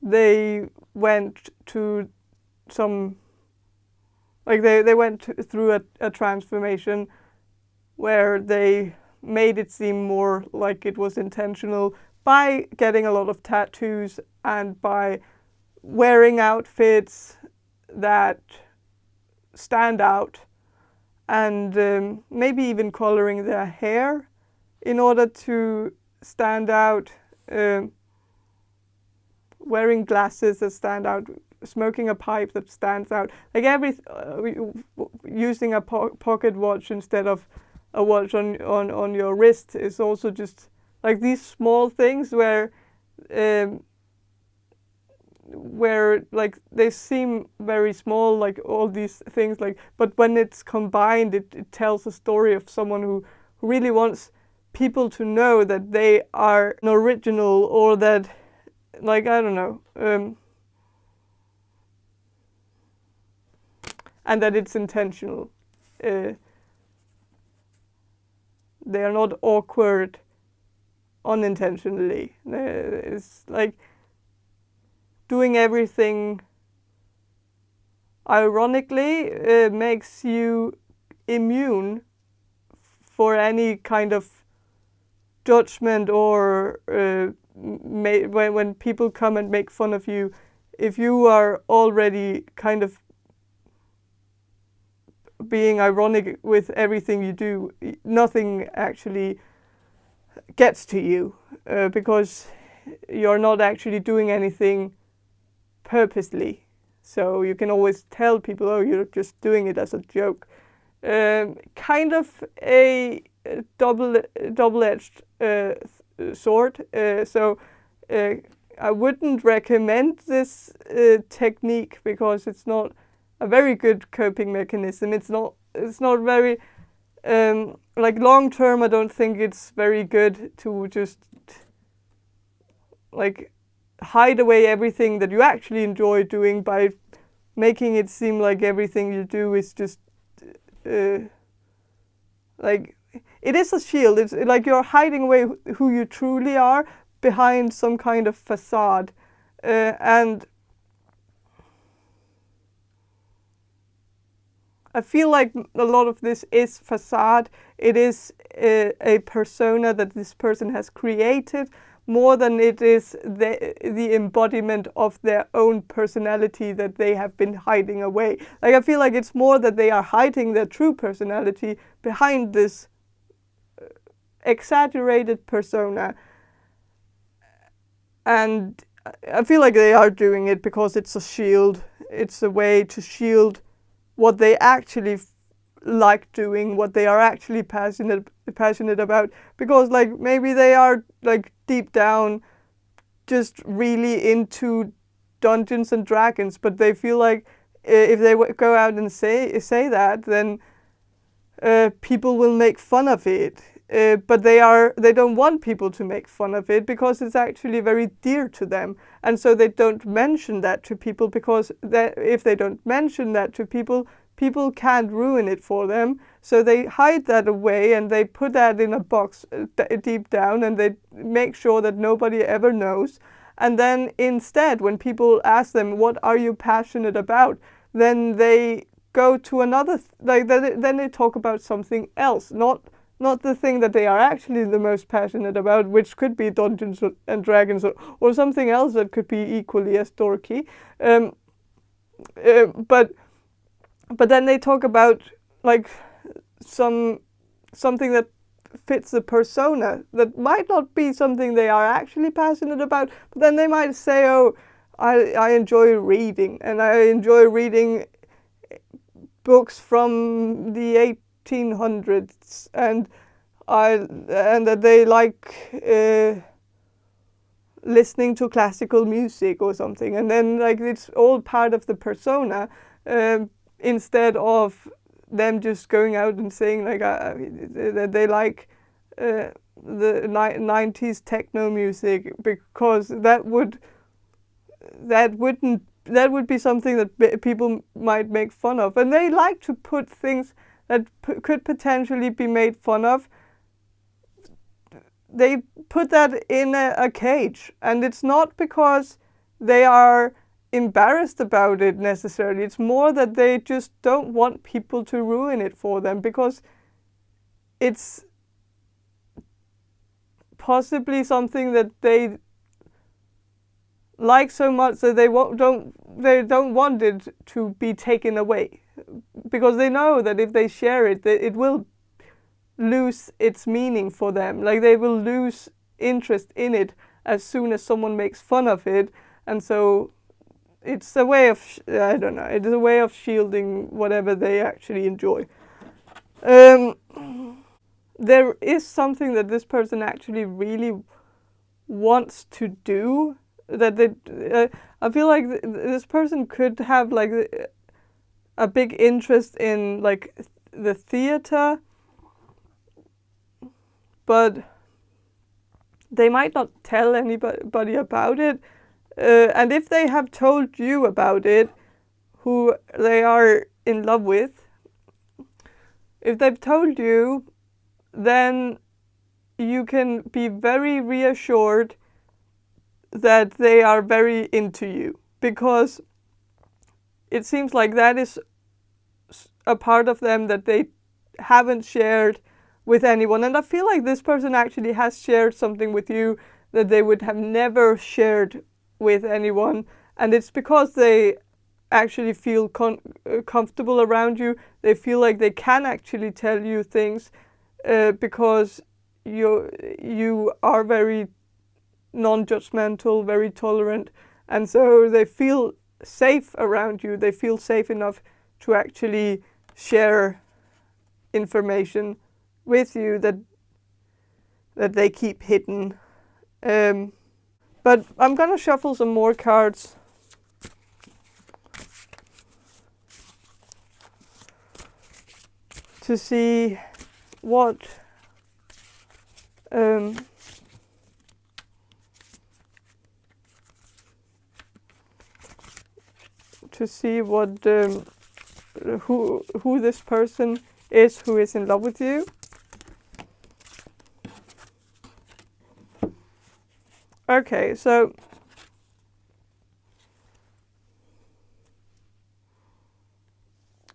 they went to some, like they went through a transformation where they made it seem more like it was intentional by getting a lot of tattoos and by wearing outfits that stand out, and maybe even coloring their hair in order to stand out, wearing glasses that stand out, smoking a pipe that stands out, like using a pocket watch instead of a watch on your wrist is also just like these small things where like they seem very small, like all these things, like, but when it's combined, it tells a story of someone who really wants people to know that they are an original, or that, like, I don't know, and that it's intentional. They are not awkward unintentionally. It's like doing everything ironically makes you immune for any kind of judgment, or when people come and make fun of you, if you are already kind of being ironic with everything you do, nothing actually gets to you, because you're not actually doing anything purposely. So you can always tell people, oh, you're just doing it as a joke. Kind of a double-edged sword. So I wouldn't recommend this technique, because it's not a very good coping mechanism. It's not very like long term. I don't think it's very good to just like hide away everything that you actually enjoy doing by making it seem like everything you do is just like it is a shield. It's like you're hiding away who you truly are behind some kind of facade, and I feel like a lot of this is facade. It is a persona that this person has created, more than it is the embodiment of their own personality that they have been hiding away. Like, I feel like it's more that they are hiding their true personality behind this exaggerated persona. And I feel like they are doing it because it's a shield. It's a way to shield what they actually like doing, what they are actually passionate about. Because like maybe they are like deep down just really into Dungeons and Dragons, but they feel like if they go out and say that, then people will make fun of it. But they don't want people to make fun of it because it's actually very dear to them, and so they don't mention that to people, because if they don't mention that to people, people can't ruin it for them. So they hide that away and they put that in a box deep down, and they make sure that nobody ever knows. And then instead, when people ask them, what are you passionate about? Then they go to another, then they talk about something else, not the thing that they are actually the most passionate about, which could be Dungeons and Dragons, or something else that could be equally as dorky. But then they talk about like something that fits the persona that might not be something they are actually passionate about. But then they might say, oh, I enjoy reading, and I enjoy reading books from the 1800s, and that they like listening to classical music or something, and then like it's all part of the persona, instead of them just going out and saying like that they like the 90s techno music, because that would be something that people might make fun of. And they like to put things that could potentially be made fun of. They put that in a cage, and it's not because they are embarrassed about it necessarily. It's more that they just don't want people to ruin it for them, because it's possibly something that they like so much that they don't want it to be taken away, because they know that if they share it, it will lose its meaning for them. Like they will lose interest in it as soon as someone makes fun of it. And so it's a way of I don't know, it's a way of shielding whatever they actually enjoy. There is something that this person actually really wants to do, that they I feel like this person could have like a big interest in like the theater, but they might not tell anybody about it. And if they have told you about it, who they are in love with, if they've told you, then you can be very reassured that they are very into you, because it seems like that is a part of them that they haven't shared with anyone. And I feel like this person actually has shared something with you that they would have never shared with anyone, and it's because they actually feel comfortable around you. They feel like they can actually tell you things, because you are very non-judgmental, very tolerant, and so they feel safe around you. They feel safe enough to actually share information with you that they keep hidden. But I'm gonna shuffle some more cards to see what who this person is who is in love with you. Okay, so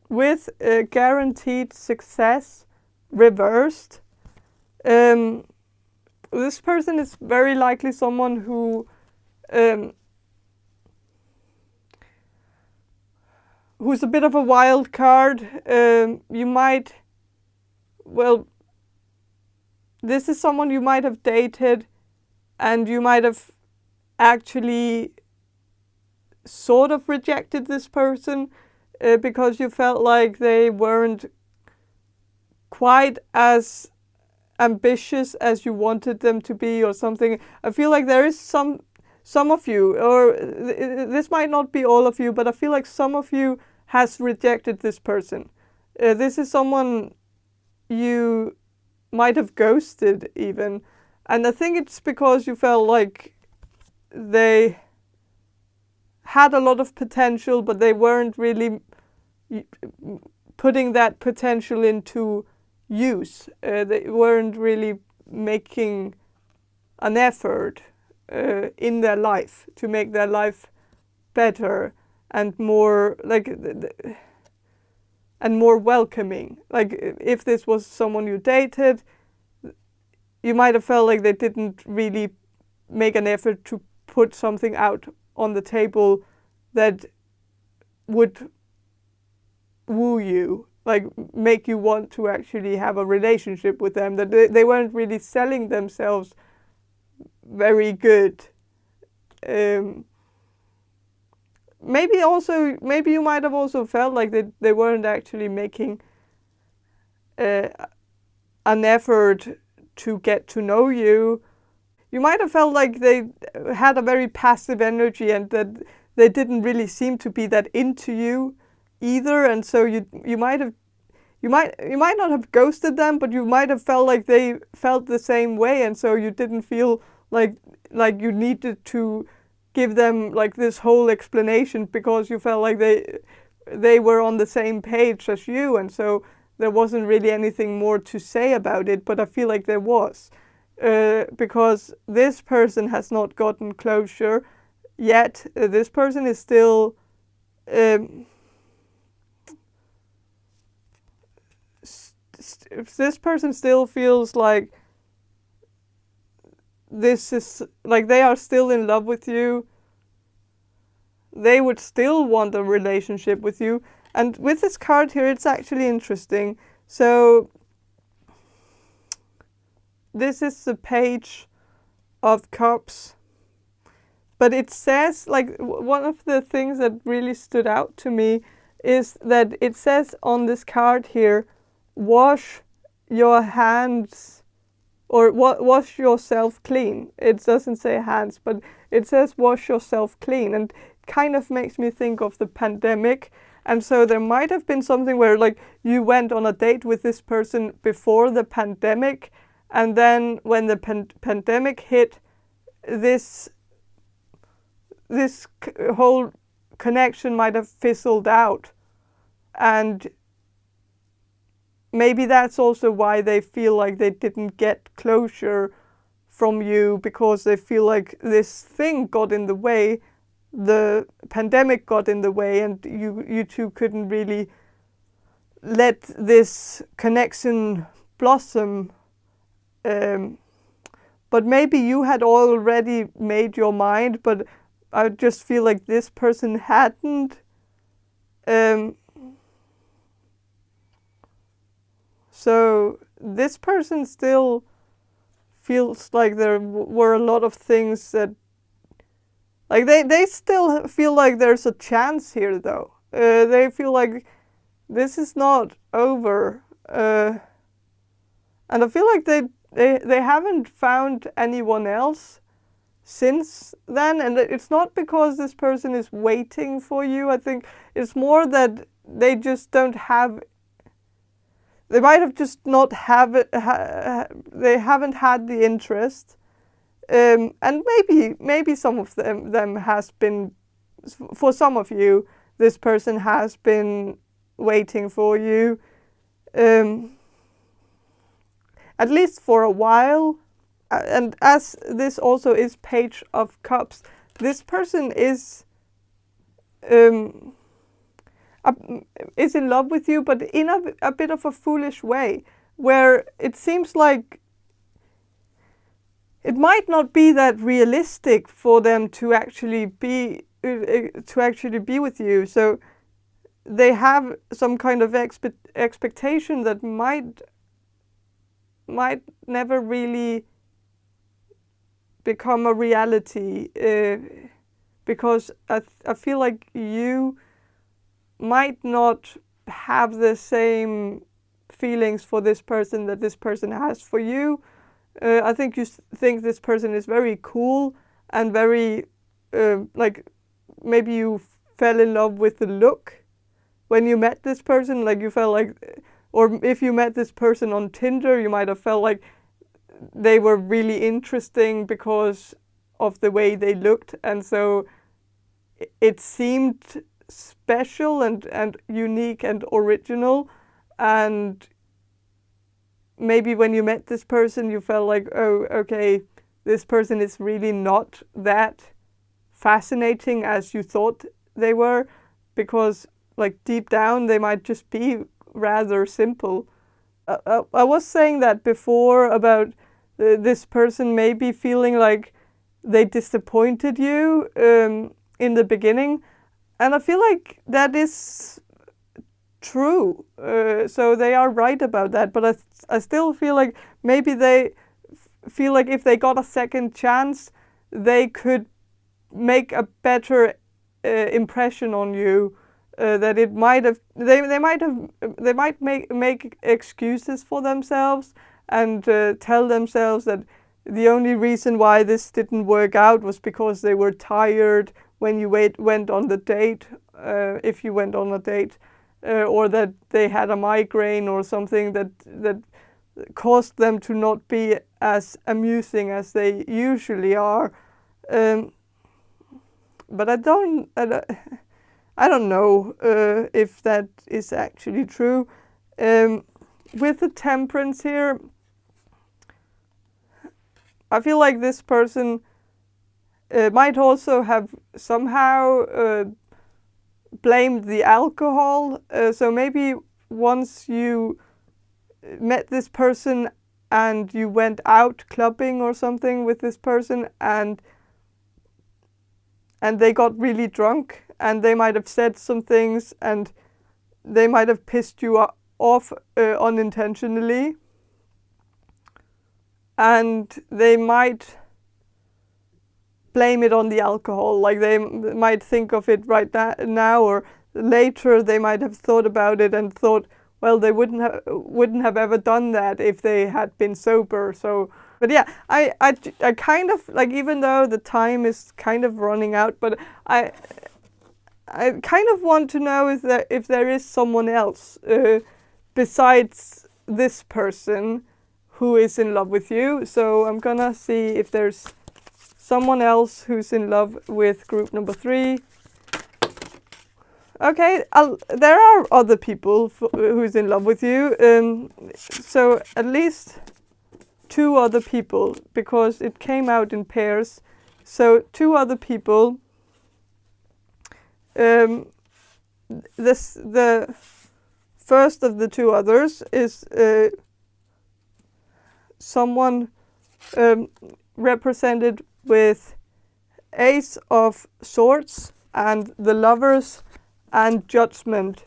with guaranteed success reversed, this person is very likely someone who's a bit of a wild this is someone you might have dated, and you might have actually sort of rejected this person because you felt like they weren't quite as ambitious as you wanted them to be or something. I feel like there is some of you, or this might not be all of you, but I feel like some of you has rejected this person. This is someone you might have ghosted even. And I think it's because you felt like they had a lot of potential, but they weren't really putting that potential into use. They weren't really making an effort in their life to make their life better and more like and more welcoming. Like if this was someone you dated, you might have felt like they didn't really make an effort to put something out on the table that would woo you, like make you want to actually have a relationship with them, that they weren't really selling themselves very good. Maybe you might have also felt like they weren't actually making an effort to get to know you. You might have felt like they had a very passive energy and that they didn't really seem to be that into you either, and so you might not have ghosted them, but you might have felt like they felt the same way, and so you didn't feel like you needed to give them like this whole explanation because you felt like they were on the same page as you, and so there wasn't really anything more to say about it. But I feel like there was, because this person has not gotten closure yet. This person is still this person still feels like this is like they are still in love with you. They would still want a relationship with you. And with this card here, it's actually interesting. So this is the Page of Cups. But it says, like, one of the things that really stood out to me is that it says on this card here, wash your hands, or wash yourself clean. It doesn't say hands, but it says wash yourself clean. And it kind of makes me think of the pandemic. And so there might have been something where like you went on a date with this person before the pandemic, and then when the pandemic hit, this whole connection might have fizzled out. And maybe that's also why they feel like they didn't get closure from you, because they feel like this thing got in the way, the pandemic got in the way, and you two couldn't really let this connection blossom. But maybe you had already made your mind, but I just feel like this person hadn't. So this person still feels like there were a lot of things that, like they still feel like there's a chance here though. They feel like this is not over. And I feel like they haven't found anyone else since then. And it's not because this person is waiting for you. I think it's more that they just don't have, they might have just not have it, they haven't had the interest. And maybe some of them has been, for some of you, this person has been waiting for you, at least for a while. And as this also is Page of Cups, this person is in love with you, but in a bit of a foolish way, where it seems like it might not be that realistic for them to actually be with you. So they have some kind of expectation that might might never really become a reality, because I feel like you might not have the same feelings for this person that this person has for you. I think you think this person is very cool and very, like, maybe you fell in love with the look when you met this person. Like, you felt like, or if you met this person on Tinder, you might have felt like they were really interesting because of the way they looked. And so it seemed special and unique and original. And maybe when you met this person, you felt like, oh, okay, this person is really not that fascinating as you thought they were, because like deep down they might just be rather simple. I was saying that before about this person maybe feeling like they disappointed you in the beginning, and I feel like that is true. So they are right about that, but I still feel like maybe they feel like if they got a second chance, they could make a better impression on you. That it might have they might make excuses for themselves and tell themselves that the only reason why this didn't work out was because they were tired when you went on the date, if you went on a date, or that they had a migraine or something that caused them to not be as amusing as they usually are. But I don't know if that is actually true. With the temperance here, I feel like this person might also have somehow blamed the alcohol. So maybe once you met this person and you went out clubbing or something with this person, and they got really drunk, and they might have said some things, and they might have pissed you off unintentionally, and they might blame it on the alcohol. Like, they might think of it right now, or later they might have thought about it and thought, well, they wouldn't have ever done that if they had been sober. So, but yeah, I kind of like, even though the time is kind of running out, but I kind of want to know if there is someone else besides this person who is in love with you. So I'm gonna see if there's someone else who's in love with group number 3. Okay, there are other people who's in love with you. So at least 2 other people, because it came out in pairs. So 2 other people. The first of the 2 others is someone represented with Ace of Swords and the Lovers and Judgment.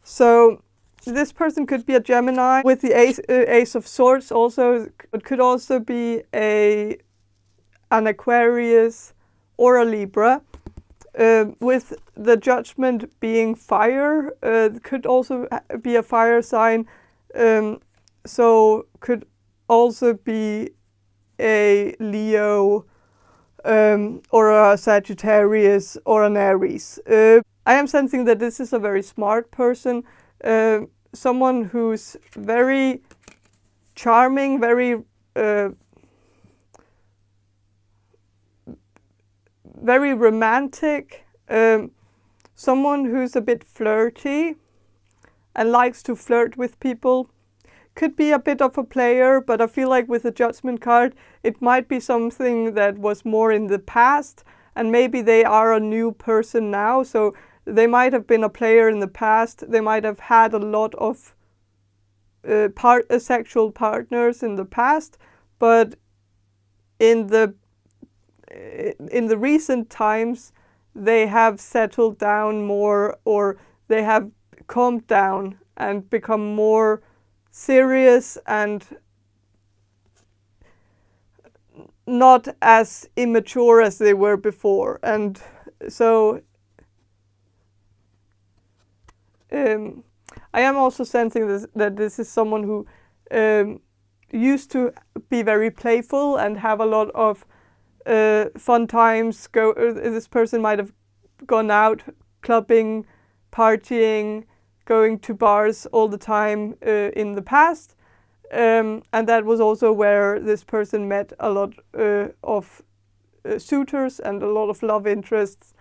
So this person could be a Gemini with the Ace of Swords. Also, it could also be an Aquarius or a Libra. With the Judgment being fire, could also be a fire sign. So could also be a Leo, or a Sagittarius or an Aries. I am sensing that this is a very smart person, someone who's very charming, very romantic, someone who's a bit flirty and likes to flirt with people. Could be a bit of a player, but I feel like with the Judgment card, it might be something that was more in the past, and maybe they are a new person now. So they might have been a player in the past. They might have had a lot of sexual partners in the past, but in the recent times, they have settled down more, or they have calmed down and become more serious and not as immature as they were before. And so I am also sensing that this is someone who used to be very playful and have a lot of fun times. This person might have gone out clubbing, partying, going to bars all the time in the past. And that was also where this person met a lot of suitors and a lot of love interests,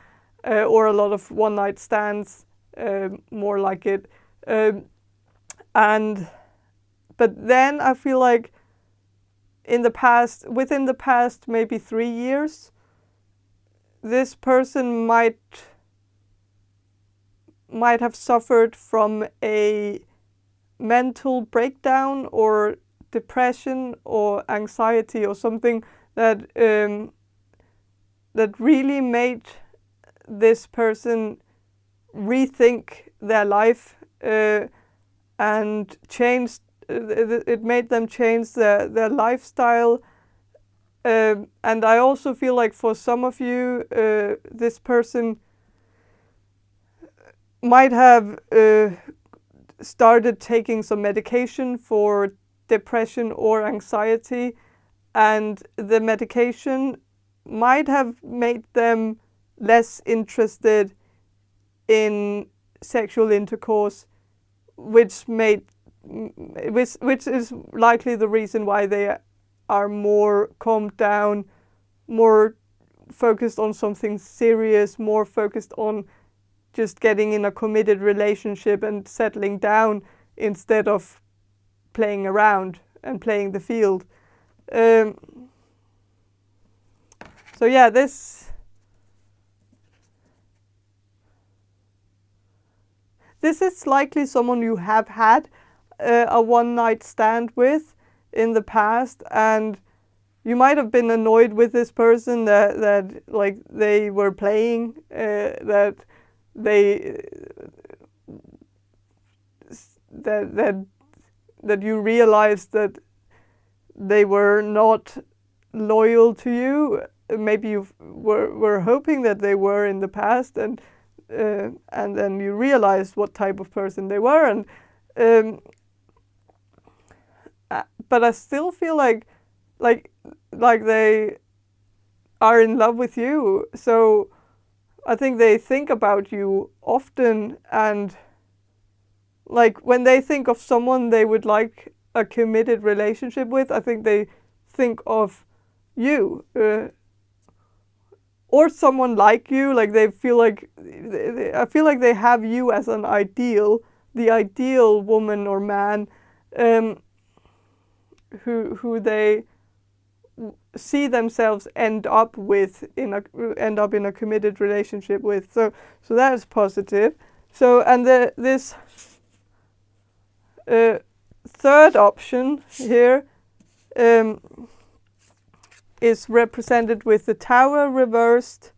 or a lot of one-night stands, more like it. But then I feel like within the past maybe 3 years, this person might have suffered from a mental breakdown or depression or anxiety or something that really made this person rethink their life, and changed. It made them change their lifestyle. And I also feel like for some of you, this person might have started taking some medication for depression or anxiety, and the medication might have made them less interested in sexual intercourse, which is likely the reason why they are more calmed down, more focused on something serious, more focused on just getting in a committed relationship and settling down instead of playing around and playing the field. So yeah, this is likely someone you have had a one-night stand with in the past, and you might have been annoyed with this person that like they were playing, that you realized that they were not loyal to you. Maybe you were hoping that they were in the past, and then you realized what type of person they were, and but I still feel like they are in love with you. So I think they think about you often, and like when they think of someone they would like a committed relationship with, I think they think of you, or someone like you. Like they feel like I feel like they have you as an ideal, the ideal woman or man, who they see themselves end up in a committed relationship with. So that is positive. So, and this third option here is represented with the Tower reversed,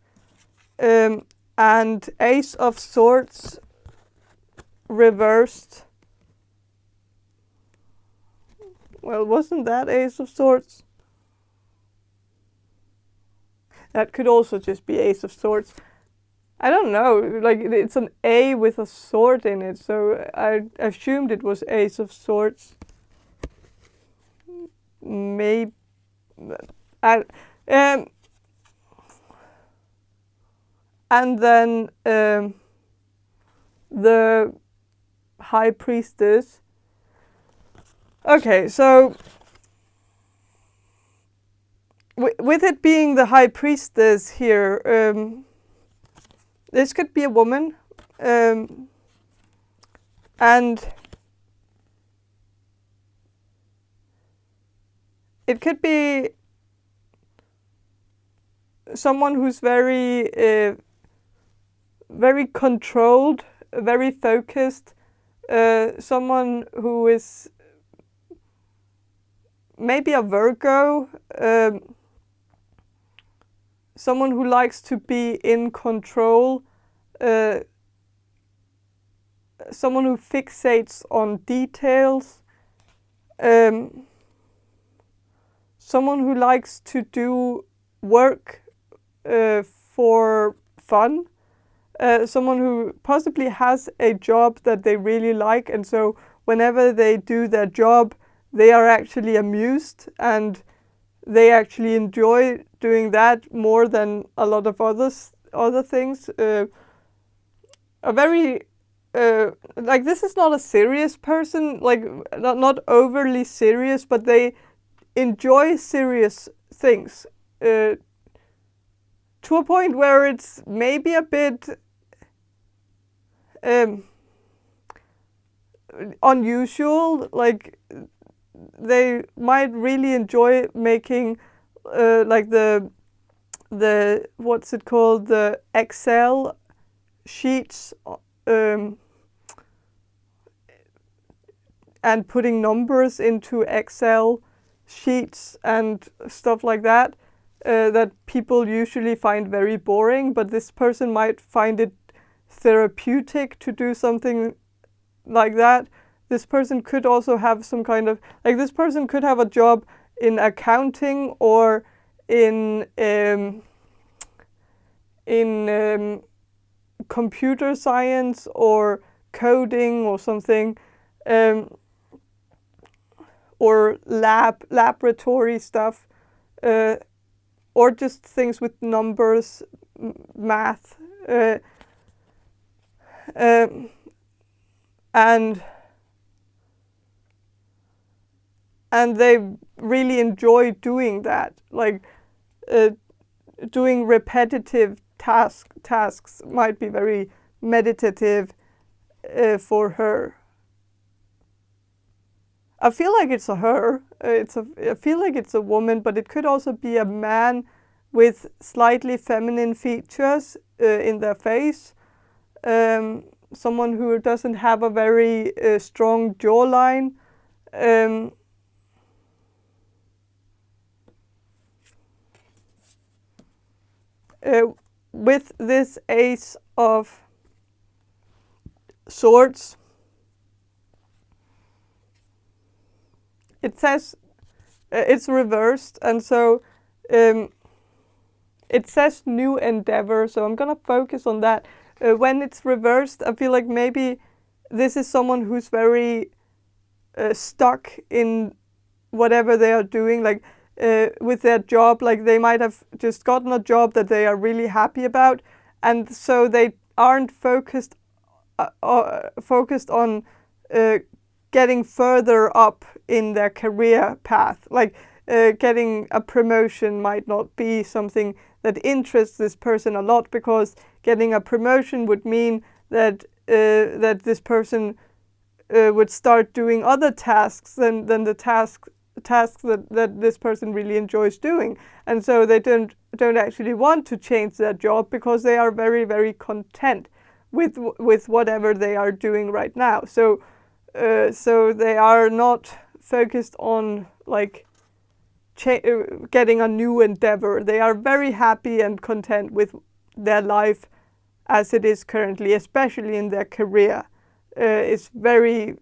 and Ace of Swords reversed. Well, wasn't that Ace of Swords? That could also just be Ace of Swords. I don't know, like it's an A with a sword in it, so I assumed it was Ace of Swords. Maybe. And then the High Priestess. Okay, so with it being the High Priestess here, this could be a woman, and it could be someone who's very controlled, very focused, someone who is maybe a Virgo, someone who likes to be in control, someone who fixates on details, someone who likes to do work for fun, someone who possibly has a job that they really like, and so whenever they do their job, they are actually amused and they actually enjoy doing that more than a lot of other things. A very like, this is not a serious person, like not overly serious, but they enjoy serious things to a point where it's maybe a bit unusual. Like, they might really enjoy making like the what's it called, the Excel sheets, and putting numbers into Excel sheets and stuff like that, that people usually find very boring, but this person might find it therapeutic to do something like that. This person could also have some kind of, like, this person could have a job in accounting or in computer science or coding or something, or laboratory stuff, or just things with numbers, math, and they really enjoy doing that, like doing repetitive tasks might be very meditative for her. I feel like it's a her. I feel like it's a woman, but it could also be a man with slightly feminine features in their face. Someone who doesn't have a very strong jawline. With this Ace of Swords, it says it's reversed, and so it says new endeavor, so I'm gonna focus on that. When it's reversed, I feel like maybe this is someone who's very stuck in whatever they are doing, like with their job. Like, they might have just gotten a job that they are really happy about, and so they aren't focused on getting further up in their career path. Like, getting a promotion might not be something that interests this person a lot, because getting a promotion would mean that that this person would start doing other tasks than the tasks that this person really enjoys doing, and so they don't actually want to change their job because they are very, very content with whatever they are doing right now. So they are not focused on, like, getting a new endeavor. They are very happy and content with their life as it is currently, especially in their career. It's very,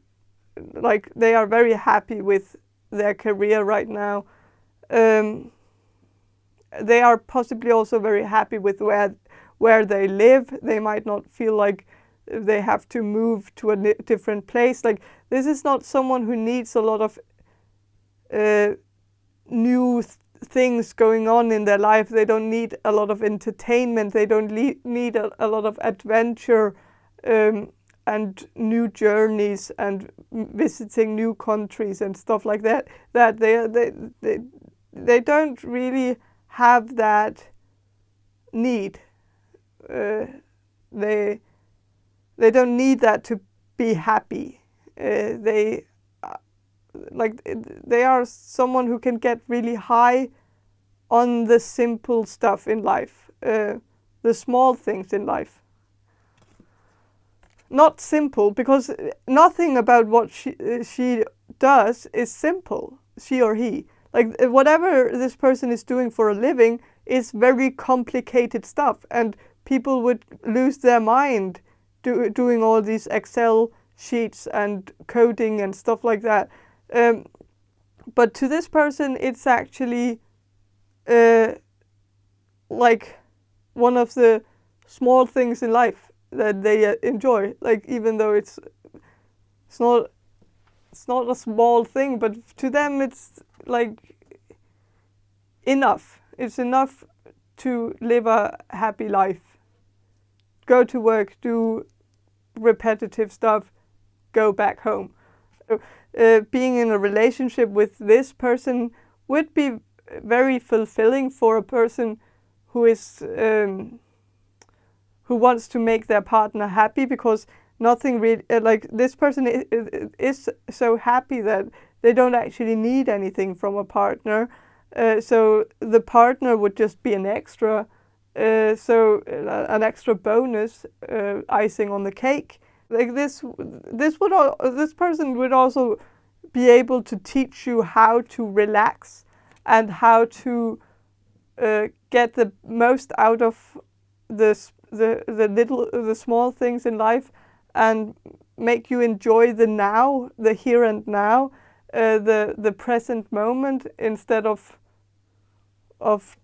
like, they are very happy with their career right now. They are possibly also very happy with where they live. They might not feel like they have to move to a different place. Like, this is not someone who needs a lot of new things going on in their life. They don't need a lot of entertainment. They don't need a lot of adventure and new journeys and visiting new countries and stuff like that. That they don't really have that need. They don't need that to be happy. They are someone who can get really high on the simple stuff in life, the small things in life. Not simple, because nothing about what she does is simple, she or he. Like, whatever this person is doing for a living is very complicated stuff, and people would lose their mind doing all these Excel sheets and coding and stuff like that. But to this person, it's actually like one of the small things in life that they enjoy. Like, even though it's not a small thing, but to them it's like enough. It's enough to live a happy life. Go to work, do repetitive stuff, go back home. So, being in a relationship with this person would be very fulfilling for a person who is who wants to make their partner happy, because nothing really like this person is so happy that they don't actually need anything from a partner. So the partner would just be an extra, an extra bonus, icing on the cake. Like this person would also be able to teach you how to relax and how to get the most out of the small things in life, and make you enjoy the now, the here and now, the present moment, instead of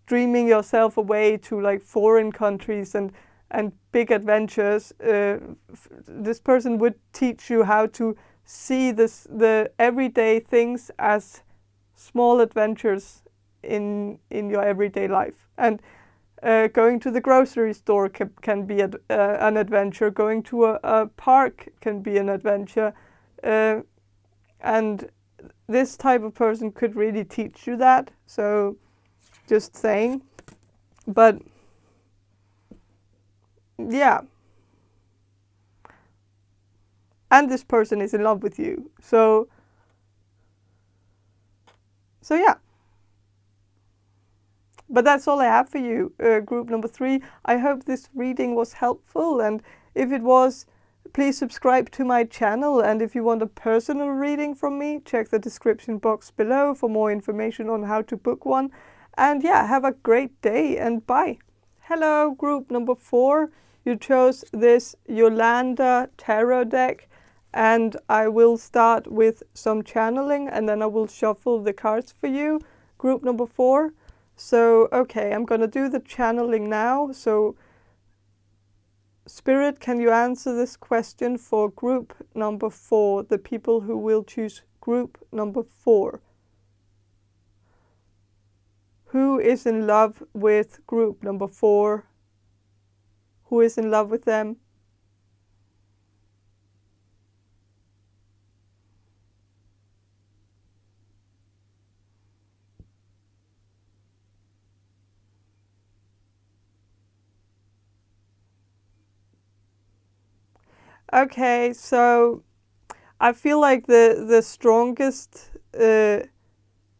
dreaming yourself away to like foreign countries and big adventures. This person would teach you how to see the everyday things as small adventures in your everyday life. And going to the grocery store can be an adventure. Going to a park can be an adventure. And this type of person could really teach you that. So just saying. But yeah. And this person is in love with you. So yeah. But that's all I have for you, group number 3. I hope this reading was helpful, and if it was, please subscribe to my channel, and if you want a personal reading from me, check the description box below for more information on how to book one. And yeah, have a great day, and bye. Hello, group number 4. You chose this Jolanda Tarot deck, and I will start with some channeling, and then I will shuffle the cards for you, group number 4. So, okay, I'm going to do the channeling now. So, Spirit, can you answer this question for group number 4, the people who will choose group number 4? Who is in love with group number 4? Who is in love with them? Okay, so I feel like the strongest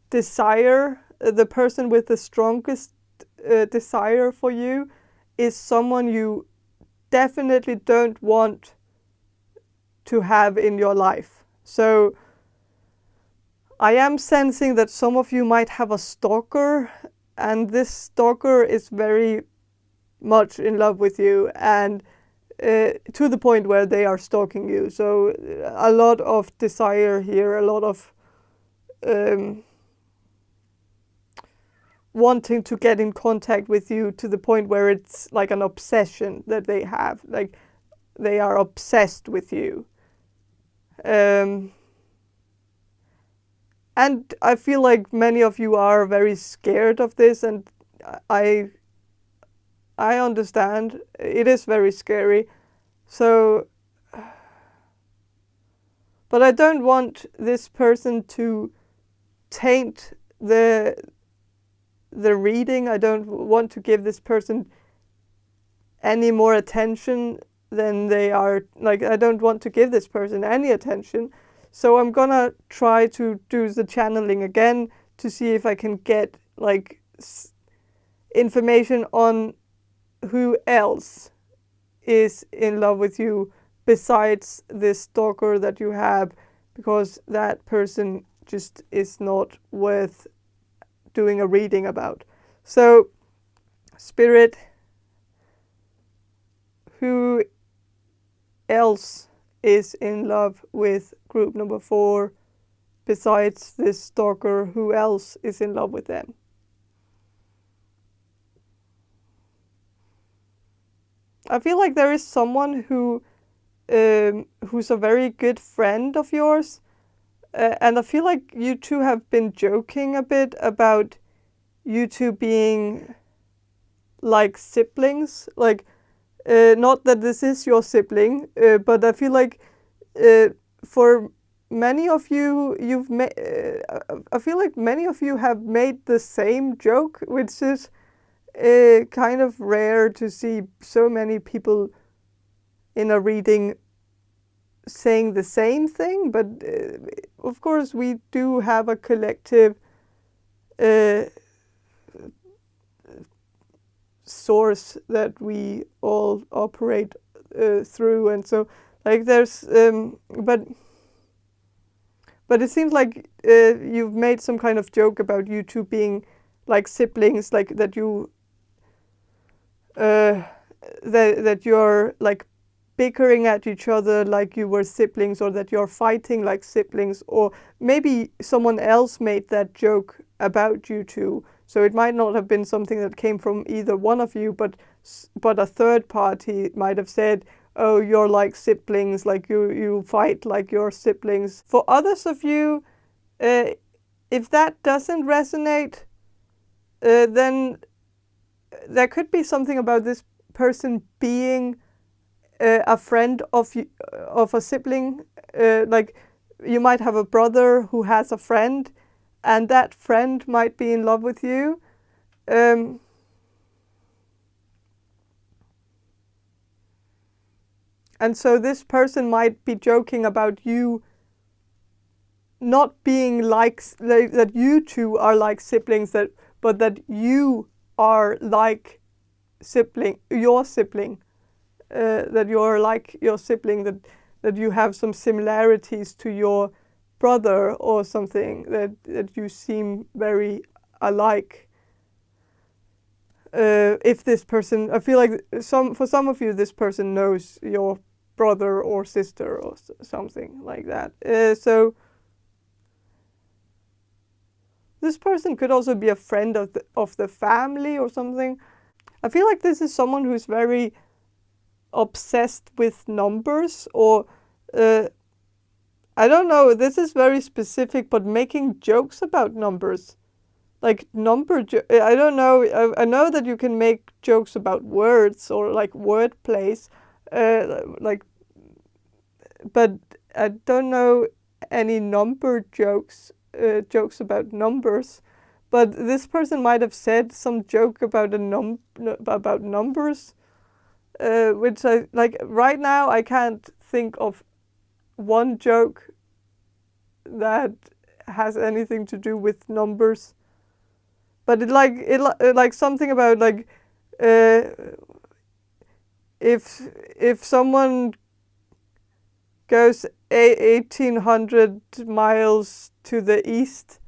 desire, the person with the strongest desire for you is someone you definitely don't want to have in your life. So I am sensing that some of you might have a stalker, and this stalker is very much in love with you, and to the point where they are stalking you. So a lot of desire here, a lot of wanting to get in contact with you, to the point where it's like an obsession that they have. Like they are obsessed with you. And I feel like many of you are very scared of this, and I understand. It is very scary. So, but I don't want this person to taint the reading. I don't want to give this person any more attention than they are. Like, I don't want to give this person any attention. So I'm gonna try to do the channeling again to see if I can get like information on who else is in love with you besides this stalker that you have, because that person just is not worth doing a reading about. So, Spirit, who else is in love with group number 4 besides this stalker, who else is in love with them. I feel like there is someone who's a very good friend of yours, and I feel like you two have been joking a bit about you two being like siblings. Like, not that this is your sibling, but I feel like for many of you, I feel like many of you have made the same joke, which is kind of rare to see so many people in a reading saying the same thing. But of course, we do have a collective source that we all operate through, and so like there's but it seems like you've made some kind of joke about you two being like siblings, like that you that you're like bickering at each other like you were siblings, or that you're fighting like siblings, or maybe someone else made that joke about you two. So it might not have been something that came from either one of you, but a third party might have said, oh, you're like siblings, like you fight like your siblings. For others of you, if that doesn't resonate, then there could be something about this person being a friend of a sibling. Like you might have a brother who has a friend, and that friend might be in love with you. And so this person might be joking about you not being like that you two are like siblings, but that you are like your sibling, that you're like your sibling, that you have some similarities to your brother or something, that you seem very alike. If this person, I feel like for some of you, this person knows your brother or sister or something like that. So this person could also be a friend of the family or something. I feel like this is someone who's very obsessed with numbers, or I don't know, this is very specific, but making jokes about numbers. Like I don't know, I know that you can make jokes about words or like word plays, like, but I don't know any number jokes about numbers. But this person might have said some joke about about numbers, which I like right now. I can't think of one joke that has anything to do with numbers. But it like something about like if someone goes 1,800 miles to the east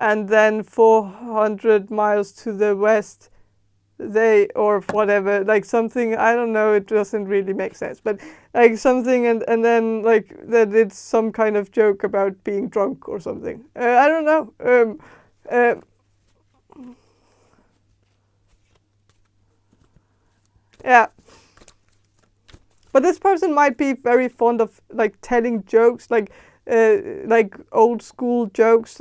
and then 400 miles to the west, or whatever, like something, I don't know, it doesn't really make sense, but like something, and then like that it's some kind of joke about being drunk or something. I don't know. Yeah. But this person might be very fond of like telling jokes, like old school jokes,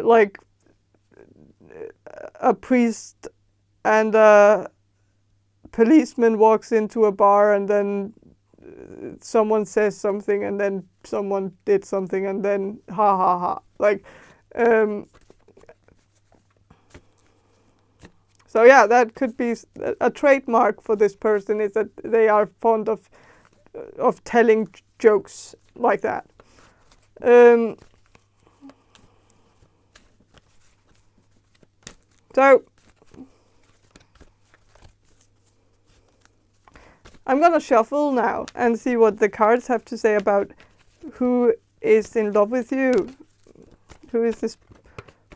like a priest and a policeman walks into a bar, and then someone says something, and then someone did something, and then ha ha ha. Like, so yeah, that could be a trademark for this person, is that they are fond of telling jokes like that. So I'm gonna shuffle now and see what the cards have to say about who is in love with you. Who is this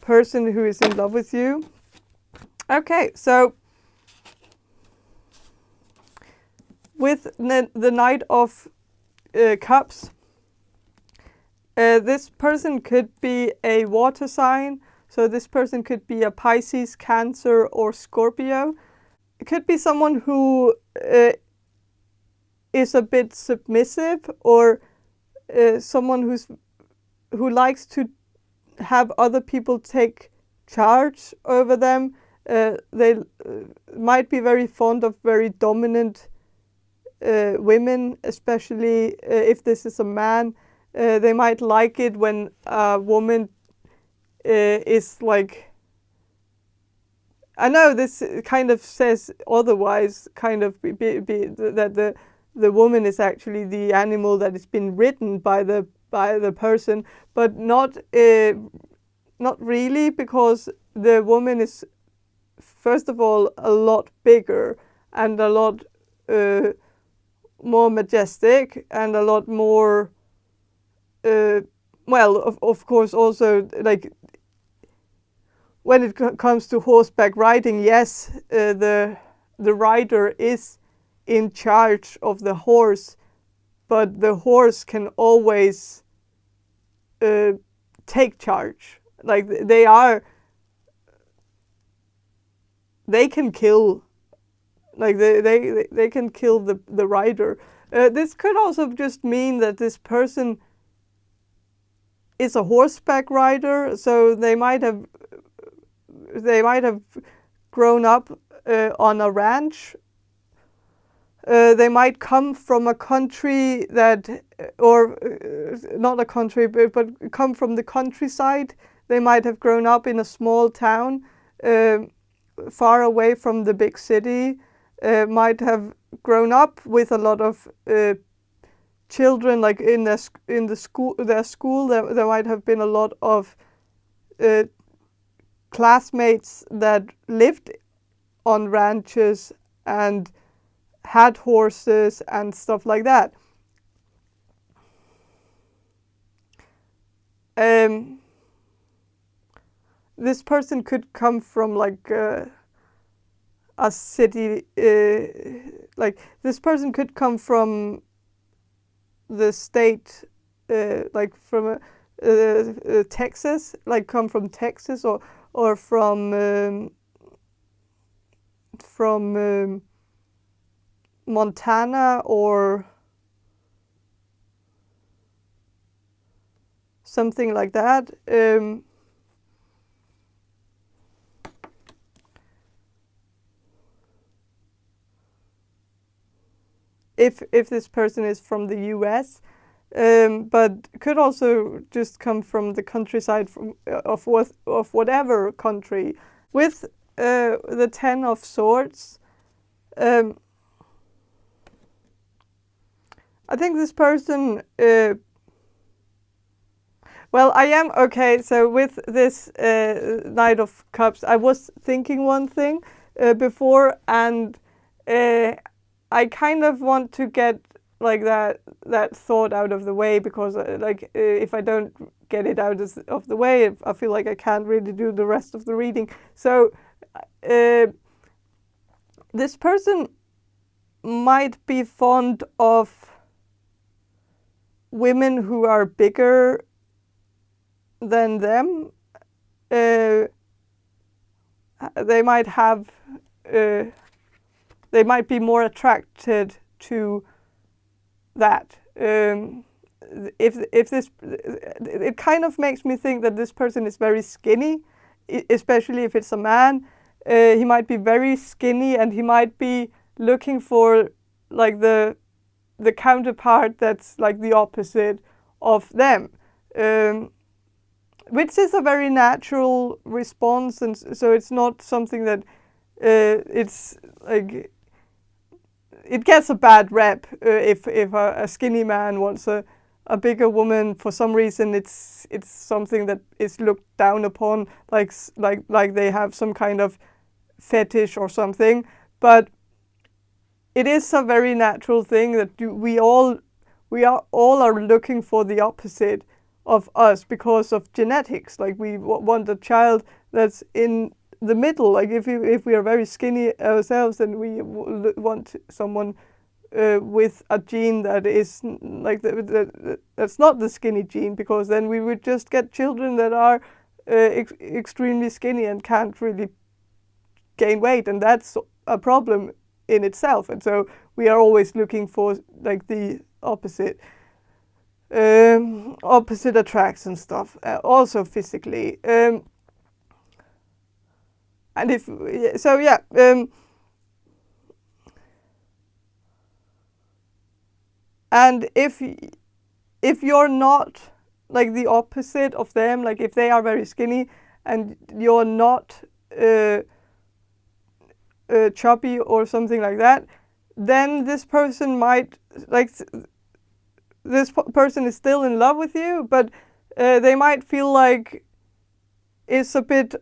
person who is in love with you? Okay, so with the Knight of Cups, This person could be a water sign. So this person could be a Pisces, Cancer, or Scorpio. It could be someone who is a bit submissive, or someone who likes to have other people take charge over them. They might be very fond of very dominant women, especially if this is a man. They might like it when a woman is like, I know this kind of says otherwise, kind of that the woman is actually the animal that has been ridden by the person, but not really, because the woman is first of all a lot bigger and a lot more majestic and a lot more well, of course, also, like, when it comes to horseback riding, yes, the rider is in charge of the horse, but the horse can always take charge. Like, they can kill, like they can kill the rider. This could also just mean that this person is a horseback rider, so they might have grown up on a ranch. They might come from a country that, or not a country, but come from the countryside. They might have grown up in a small town, far away from the big city. Might have grown up with a lot of children, like in their school. There might have been a lot of classmates that lived on ranches and had horses and stuff like that. This person could come from like a city, like this person could come from the state, like from Texas, like come from Texas, or from Montana, or something like that. If this person is from the US, but could also just come from the countryside of whatever country. With the Ten of Swords, I think this person, well, I am, okay, so with this Knight of Cups, I was thinking one thing before, and I kind of want to get like that thought out of the way, because if I don't get it out of the way, I feel like I can't really do the rest of the reading. So this person might be fond of women who are bigger than them. They might have they might be more attracted to that. If this, it kind of makes me think that this person is very skinny, especially if it's a man. He might be very skinny, and he might be looking for like the counterpart that's like the opposite of them, which is a very natural response, and so it's not something that it's like, it gets a bad rep if a skinny man wants a bigger woman. For some reason, it's something that is looked down upon, like they have some kind of fetish or something. But it is a very natural thing that we all are looking for the opposite of us because of genetics. Like, we want a child that's in the middle. Like, if we are very skinny ourselves, then we want someone with a gene that is like that's not the skinny gene, because then we would just get children that are extremely skinny and can't really gain weight, and that's a problem in itself. And so we are always looking for like the opposite. Opposite attracts and stuff, also physically. And if so, yeah. And if you're not like the opposite of them, like if they are very skinny and you're not chubby or something like that, then this person might like. This person is still in love with you, but they might feel like it's a bit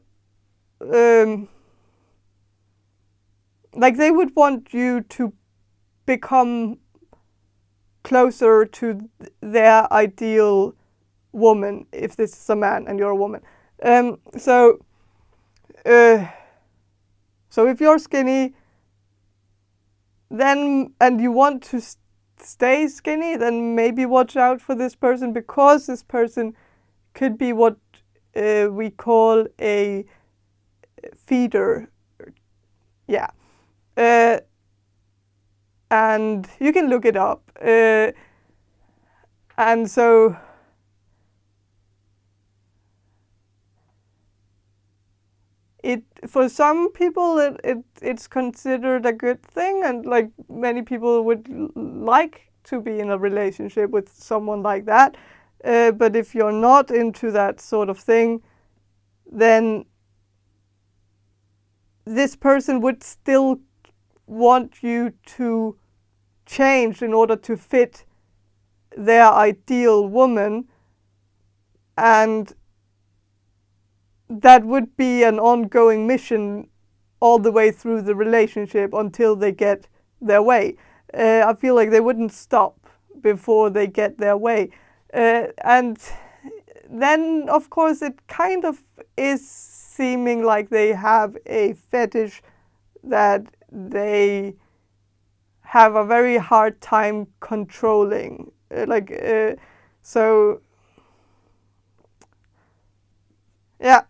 like they would want you to become closer to their ideal woman, if this is a man and you're a woman. So if you're skinny, then and you want to stay skinny, then maybe watch out for this person, because this person could be what we call a feeder. Yeah. And you can look it up. And so for some people it's considered a good thing, and like many people would like to be in a relationship with someone like that. But if you're not into that sort of thing, then this person would still want you to change in order to fit their ideal woman, and that would be an ongoing mission all the way through the relationship until they get their way. I feel like they wouldn't stop before they get their way. And then, of course, it kind of is seeming like they have a fetish that they have a very hard time controlling. So, yeah.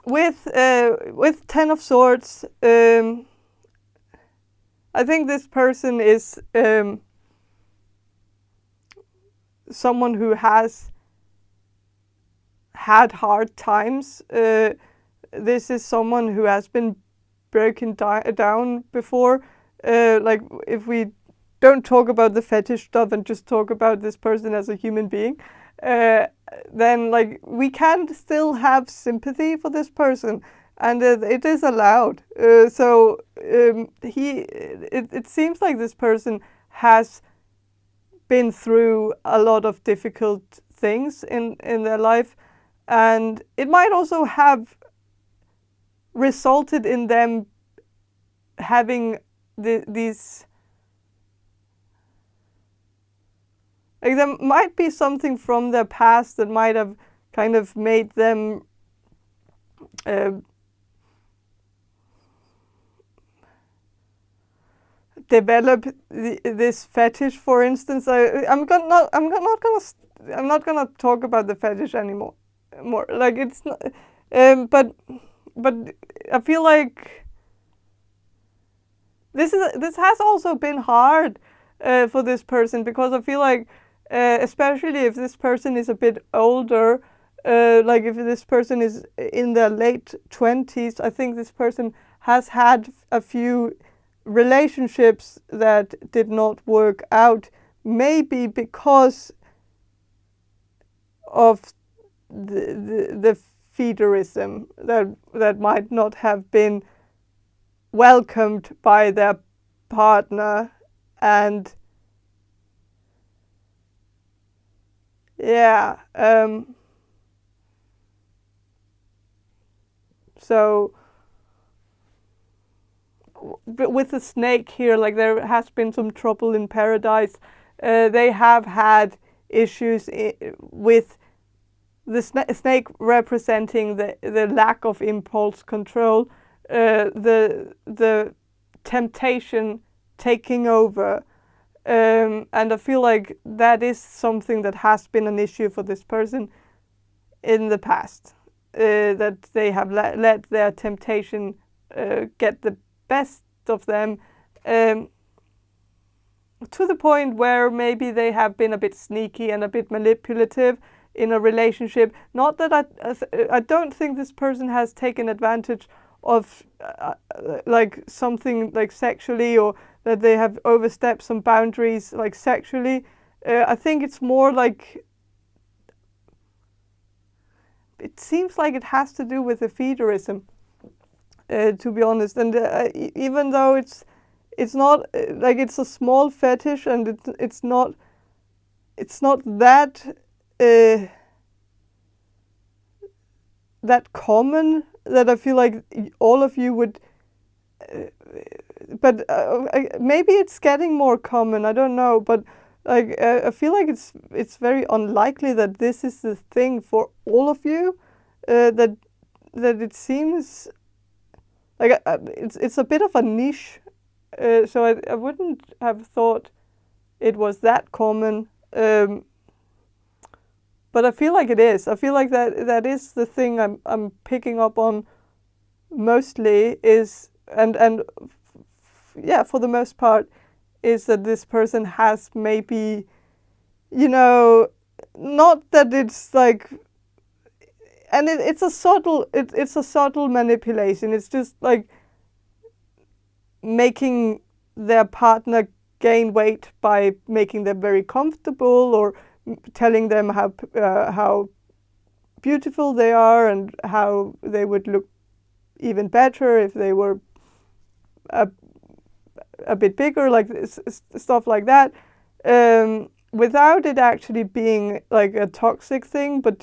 With Ten of Swords, I think this person is someone who has had hard times. This is someone who has been broken down before. Like if we don't talk about the fetish stuff and just talk about this person as a human being, then like we can still have sympathy for this person, and it is allowed. It seems like this person has been through a lot of difficult things in their life, and it might also have resulted in them having these. Like there might be something from their past that might have kind of made them develop this fetish. For instance, I'm not gonna talk about the fetish anymore. Like it's not, but I feel like this has also been hard for this person, because I feel like. Especially if this person is a bit older, like if this person is in their late 20s, I think this person has had a few relationships that did not work out, maybe because of the feederism that might not have been welcomed by their partner. And yeah, so with the snake here, like there has been some trouble in paradise. They have had issues with the snake representing the lack of impulse control, the temptation taking over, and I feel like that is something that has been an issue for this person in the past, that they have let their temptation get the best of them, to the point where maybe they have been a bit sneaky and a bit manipulative in a relationship. Not that I don't think this person has taken advantage of like something like sexually, or that they have overstepped some boundaries like sexually. I think it's more like, it seems like it has to do with the feederism, to be honest. And even though it's not like it's a small fetish, and it's not that that common, that I feel like all of you would. But maybe it's getting more common. I don't know, but like I feel like it's very unlikely that this is the thing for all of you. That it seems like it's a bit of a niche. So I wouldn't have thought it was that common. But I feel like it is. I feel like that is the thing I'm picking up on mostly, is and yeah, for the most part, is that this person has maybe, not that it's like, and it's a subtle manipulation. It's just like making their partner gain weight by making them very comfortable, or telling them how beautiful they are and how they would look even better if they were a bit bigger, like stuff like that, without it actually being like a toxic thing, but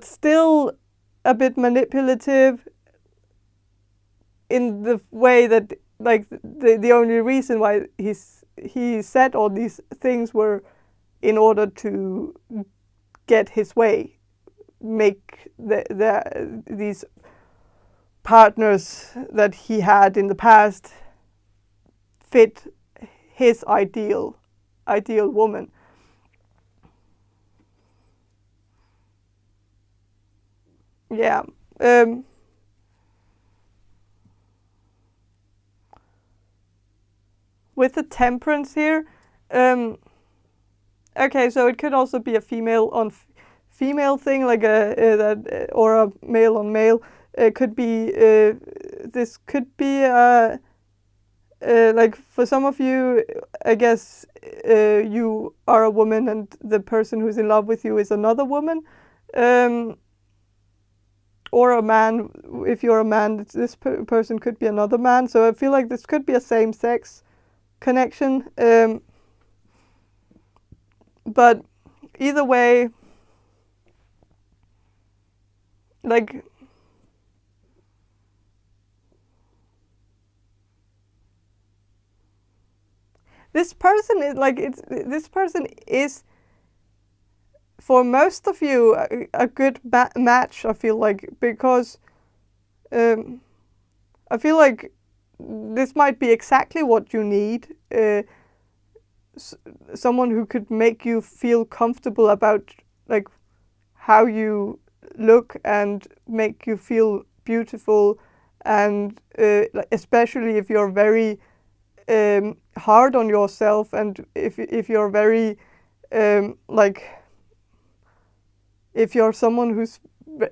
still a bit manipulative, in the way that like the only reason why he said all these things were in order to get his way, make these partners that he had in the past fit his ideal woman. Yeah. With the temperance here, okay, so it could also be a female on female thing, like that, or a male on male. It could be this could be like for some of you, I guess you are a woman and the person who's in love with you is another woman, or a man. If you're a man, this person could be another man. So I feel like this could be a same-sex connection. But either way, like this person is for most of you a good match. I feel like, because I feel like this might be exactly what you need. Someone who could make you feel comfortable about like how you look and make you feel beautiful, and especially if you're very hard on yourself, and if you're very like if you're someone who's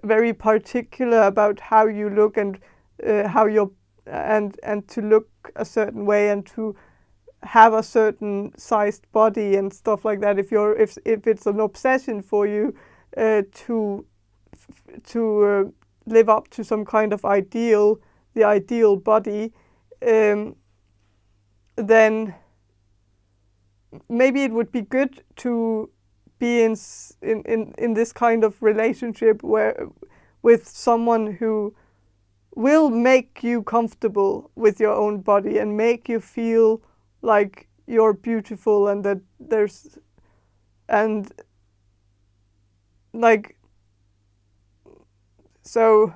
very particular about how you look, and how you're and to look a certain way, and to have a certain sized body and stuff like that. If it's an obsession for you to live up to some kind of ideal, the ideal body, then maybe it would be good to be in this kind of relationship where with someone who will make you comfortable with your own body and make you feel like you're beautiful, and that there's, and like So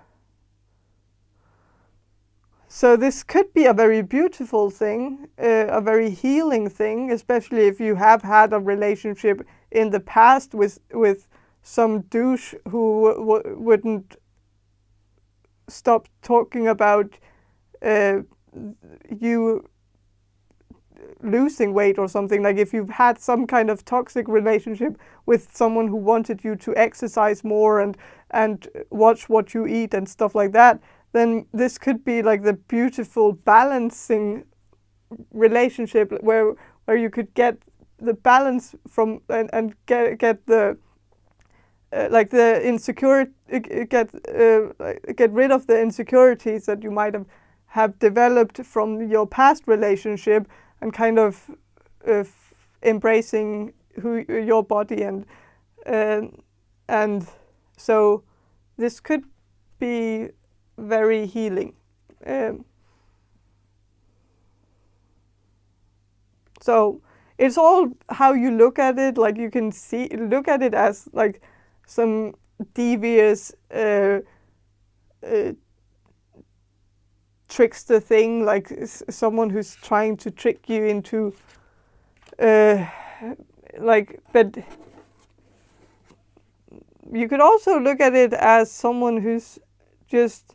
this could be a very beautiful thing, a very healing thing, especially if you have had a relationship in the past with some douche who wouldn't stop talking about you losing weight or something. Like if you've had some kind of toxic relationship with someone who wanted you to exercise more and watch what you eat and stuff like that, then this could be like the beautiful balancing relationship where you could get the balance from and get the like the insecurity, get rid of the insecurities that you might have developed from your past relationship, and kind of embracing your body, and so this could be very healing. So it's all how you look at it. Like you can look at it as like some devious trickster thing, like someone who's trying to trick you into but you could also look at it as someone who's just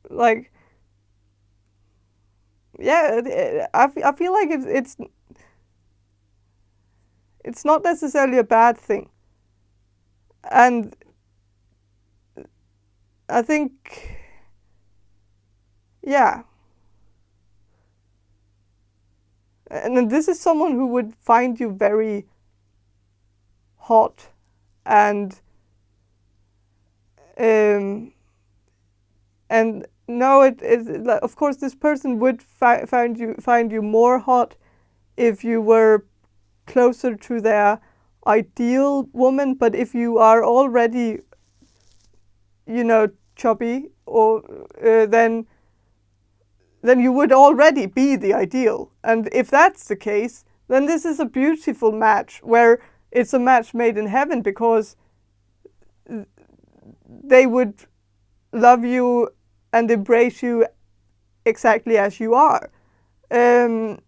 like, yeah, I feel like it's not necessarily a bad thing. And I think, yeah. And this is someone who would find you very hot, and no, of course this person would find you more hot if you were closer to their ideal woman. But if you are already, chubby, or then you would already be the ideal. And if that's the case, then this is a beautiful match, where it's a match made in heaven, because they would love you and embrace you exactly as you are. And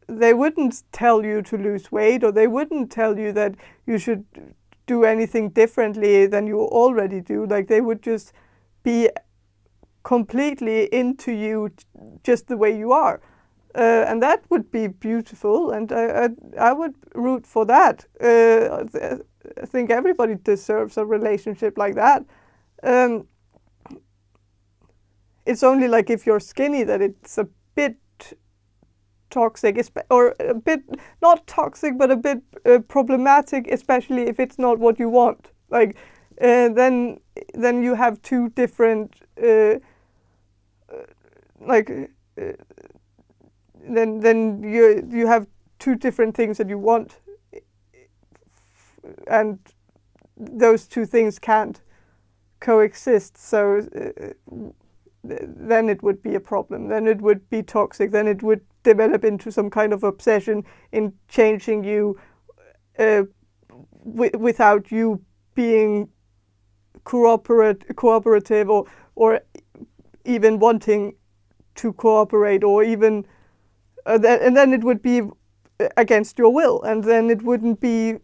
they wouldn't tell you to lose weight, or they wouldn't tell you that you should do anything differently than you already do. Like they would just be completely into you just the way you are. And that would be beautiful, and I would root for that. I think everybody deserves a relationship like that. It's only like if you're skinny that it's a bit toxic, or a bit, not toxic, but a bit problematic, especially if it's not what you want. Like then you have two different then you have two different things that you want, and those two things can't coexist. So then it would be a problem. Then it would be toxic. Then it would develop into some kind of obsession in changing you without you being cooperative, or even wanting to cooperate, or even and then it would be against your will, and then it wouldn't be,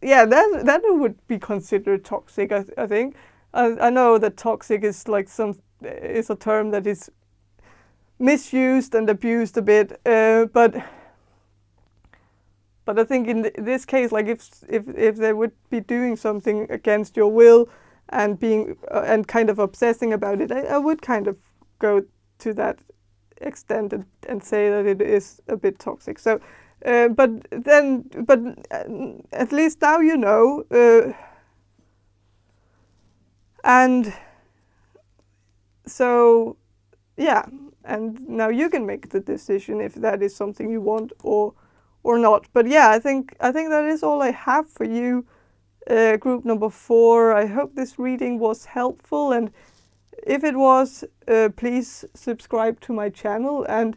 then it would be considered toxic. I think I know that toxic is like is a term that is misused and abused a bit, but I think in this case, like if they would be doing something against your will and being and kind of obsessing about it, I would kind of go to that extent and say that it is a bit toxic. So but at least now you know, and so yeah, and now you can make the decision if that is something you want or not. But yeah, I think that is all I have for you, group number 4. I hope this reading was helpful, and if it was, please subscribe to my channel, and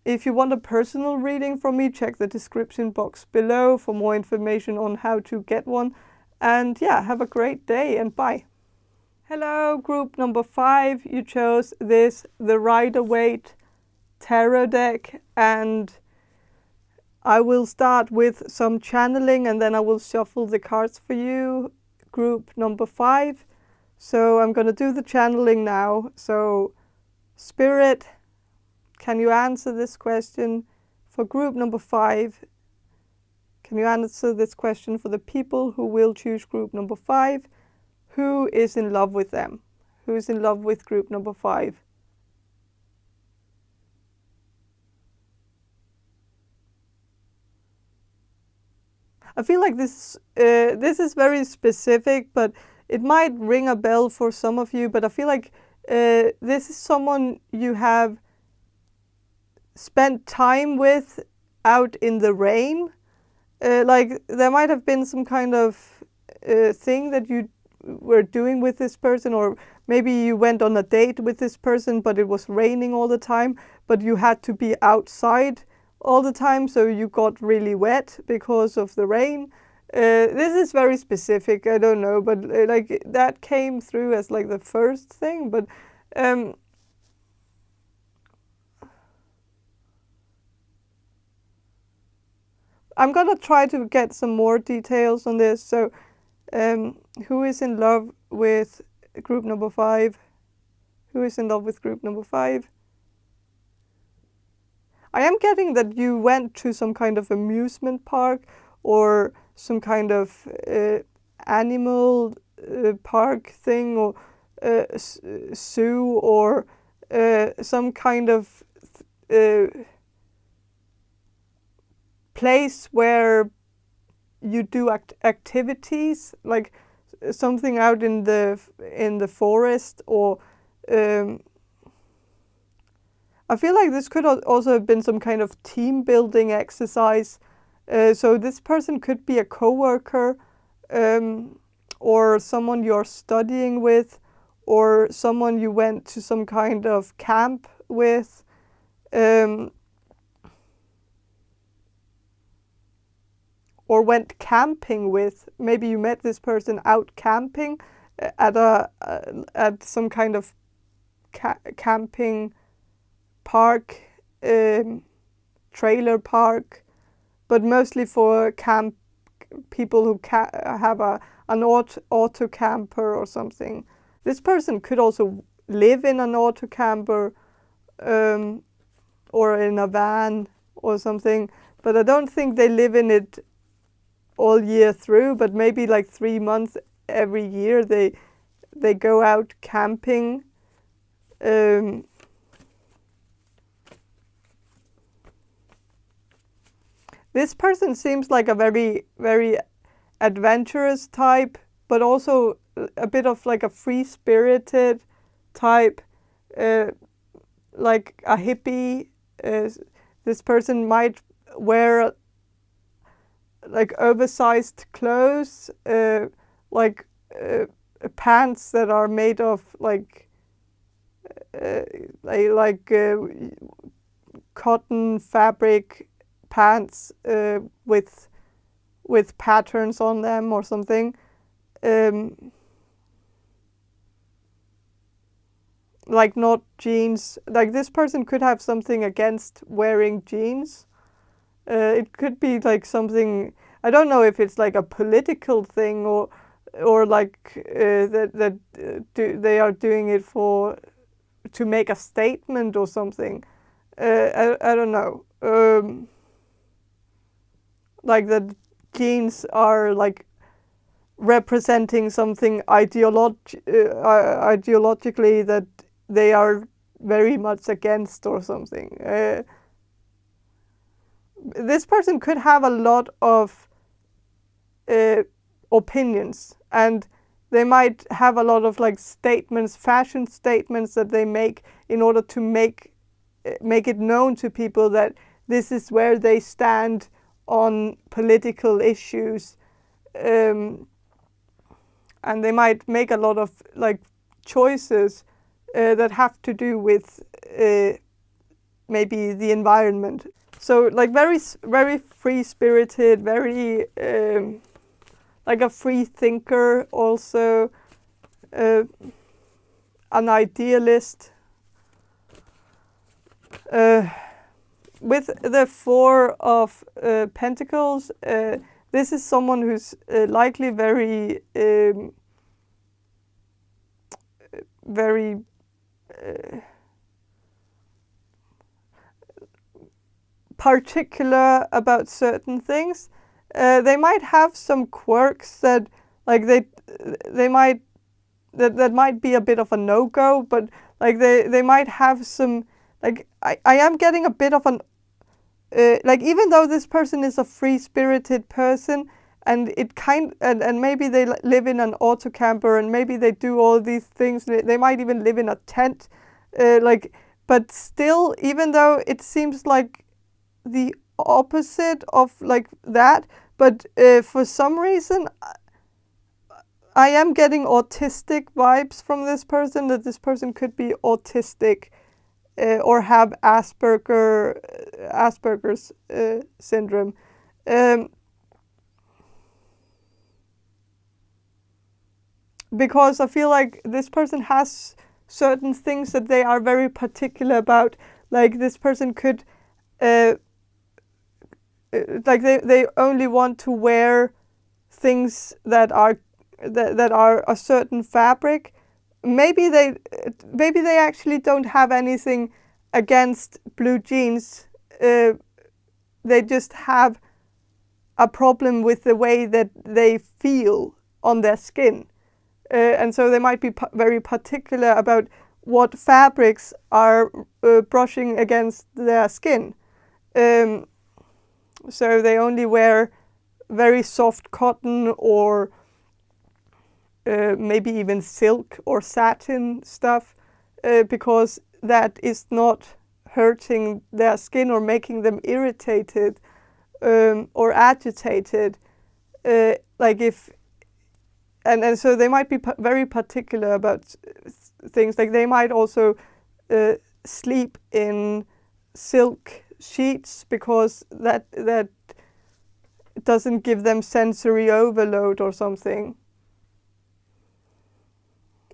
If you want a personal reading from me, check the description box below for more information on how to get one. And yeah, have a great day and bye. Hello, group number 5. You chose this, the Waite tarot deck, and I will start with some channeling and then I will shuffle the cards for you, group number 5. So I'm going to do the channeling now. So, Spirit, can you answer this question for group number 5? Can you answer this question for the people who will choose group number 5? Who is in love with them? Who is in love with group number 5? I feel like this is very specific, but it might ring a bell for some of you. But I feel like this is someone you have spent time with out in the rain. Like there might have been some kind of thing that you were doing with this person, or maybe you went on a date with this person but it was raining all the time, but you had to be outside all the time, so you got really wet because of the rain. This is very specific, I don't know, but like that came through as like the first thing. But I'm gonna try to get some more details on this. So who is in love with group number 5? Who is in love with group number 5? I am getting that you went to some kind of amusement park or some kind of animal park thing, or zoo, or some kind of place where you do activities, like something out in the forest, or I feel like this could also have been some kind of team building exercise. So this person could be a coworker, or someone you're studying with, or someone you went to some kind of camp with. Or went camping with. Maybe you met this person out camping at some kind of camping park, trailer park, but mostly for camp people who have an auto camper or something. This person could also live in an auto camper, or in a van or something, but I don't think they live in it all year through, but maybe like 3 months every year they go out camping. This person seems like a very, very adventurous type, but also a bit of like a free-spirited type, like a hippie. This person might wear like oversized clothes, like pants that are made of like cotton fabric pants with patterns on them or something. Like not jeans. Like this person could have something against wearing jeans. It could be like something, I don't know if it's like a political thing, or like they are doing it to make a statement or something. I don't know. Like the jeans are like representing something ideologically that they are very much against or something. This person could have a lot of opinions, and they might have a lot of like statements, fashion statements that they make in order to make it known to people that this is where they stand on political issues. And they might make a lot of like choices that have to do with maybe the environment. So like very free-spirited, very like a free thinker, also an idealist. With the Four of Pentacles, this is someone who's likely very particular about certain things. They might have some quirks that like they might that might be a bit of a no-go, but like they might have some, like I am getting a bit of an like, even though this person is a free-spirited person, and and maybe they live in an auto camper, and maybe they do all these things, they might even live in a tent, like, but still, even though it seems like the opposite of like that, but for some reason I am getting autistic vibes from this person, that this person could be autistic or have Asperger's syndrome. Because I feel like this person has certain things that they are very particular about. Like, this person could like they only want to wear things that are a certain fabric. Maybe they actually don't have anything against blue jeans. They just have a problem with the way that they feel on their skin. And so they might be very particular about what fabrics are brushing against their skin. So they only wear very soft cotton, or maybe even silk or satin stuff, because that is not hurting their skin or making them irritated or agitated. Like if and so they might be very particular about things. Like, they might also sleep in silk sheets because that doesn't give them sensory overload or something.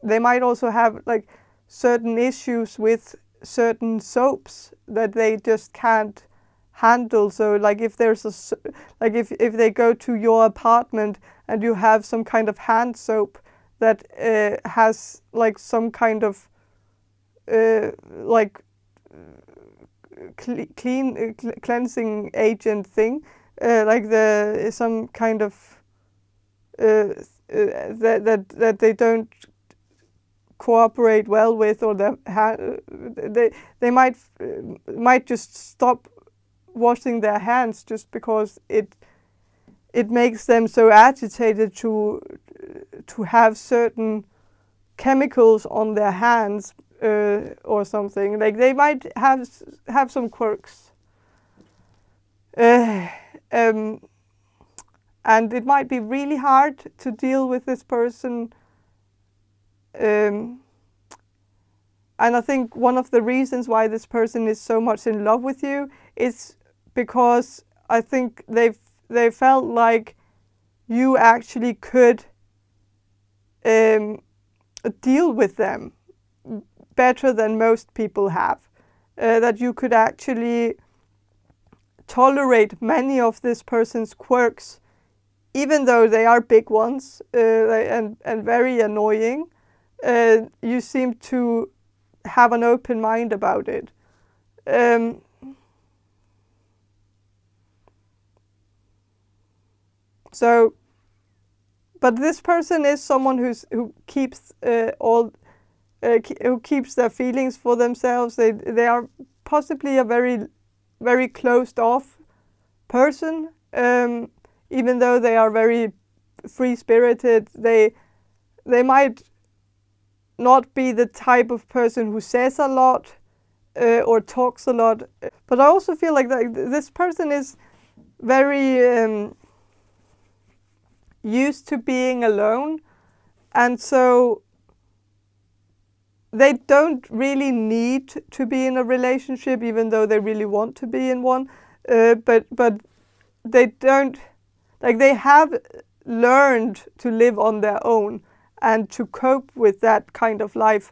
They might also have like certain issues with certain soaps that they just can't handle. So like, if there's if they go to your apartment and you have some kind of hand soap that has like some kind of like cleansing agent thing, like some kind of that they don't cooperate well with, or they might just stop washing their hands just because it makes them so agitated to have certain chemicals on their hands or something. Like, they might have some quirks, and it might be really hard to deal with this person. And I think one of the reasons why this person is so much in love with you is because I think they felt like you actually could deal with them better than most people have. That you could actually tolerate many of this person's quirks, even though they are big ones and very annoying. You seem to have an open mind about it. So, but this person is someone who keeps who keeps their feelings for themselves. They are possibly a very closed off person. Even though they are very free spirited, they might not be the type of person who says a lot or talks a lot. But I also feel like this person is very used to being alone, and so they don't really need to be in a relationship, even though they really want to be in one. But they don't, like, they have learned to live on their own and to cope with that kind of life,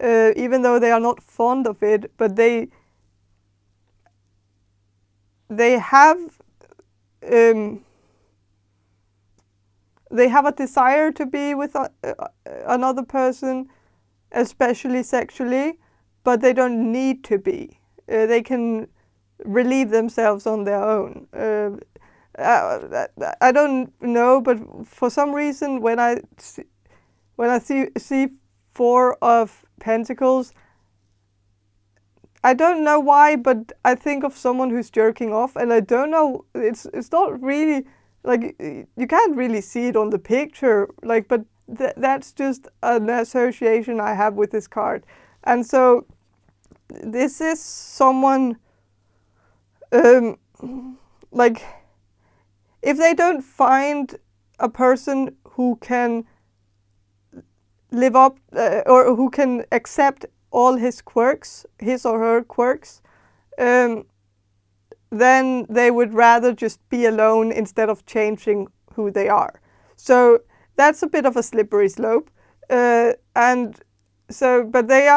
even though they are not fond of it. But they have a desire to be with another person, especially sexually, but they don't need to be. They can relieve themselves on their own. I don't know, but for some reason, when I see Four of Pentacles, I don't know why, but I think of someone who's jerking off, and I don't know. It's not really, like, you can't really see it on the picture, like, but that's just an association I have with this card. And so this is someone, like, if they don't find a person who can live up or who can accept all his or her quirks, then they would rather just be alone instead of changing who they are. So that's a bit of a slippery slope. And so, but they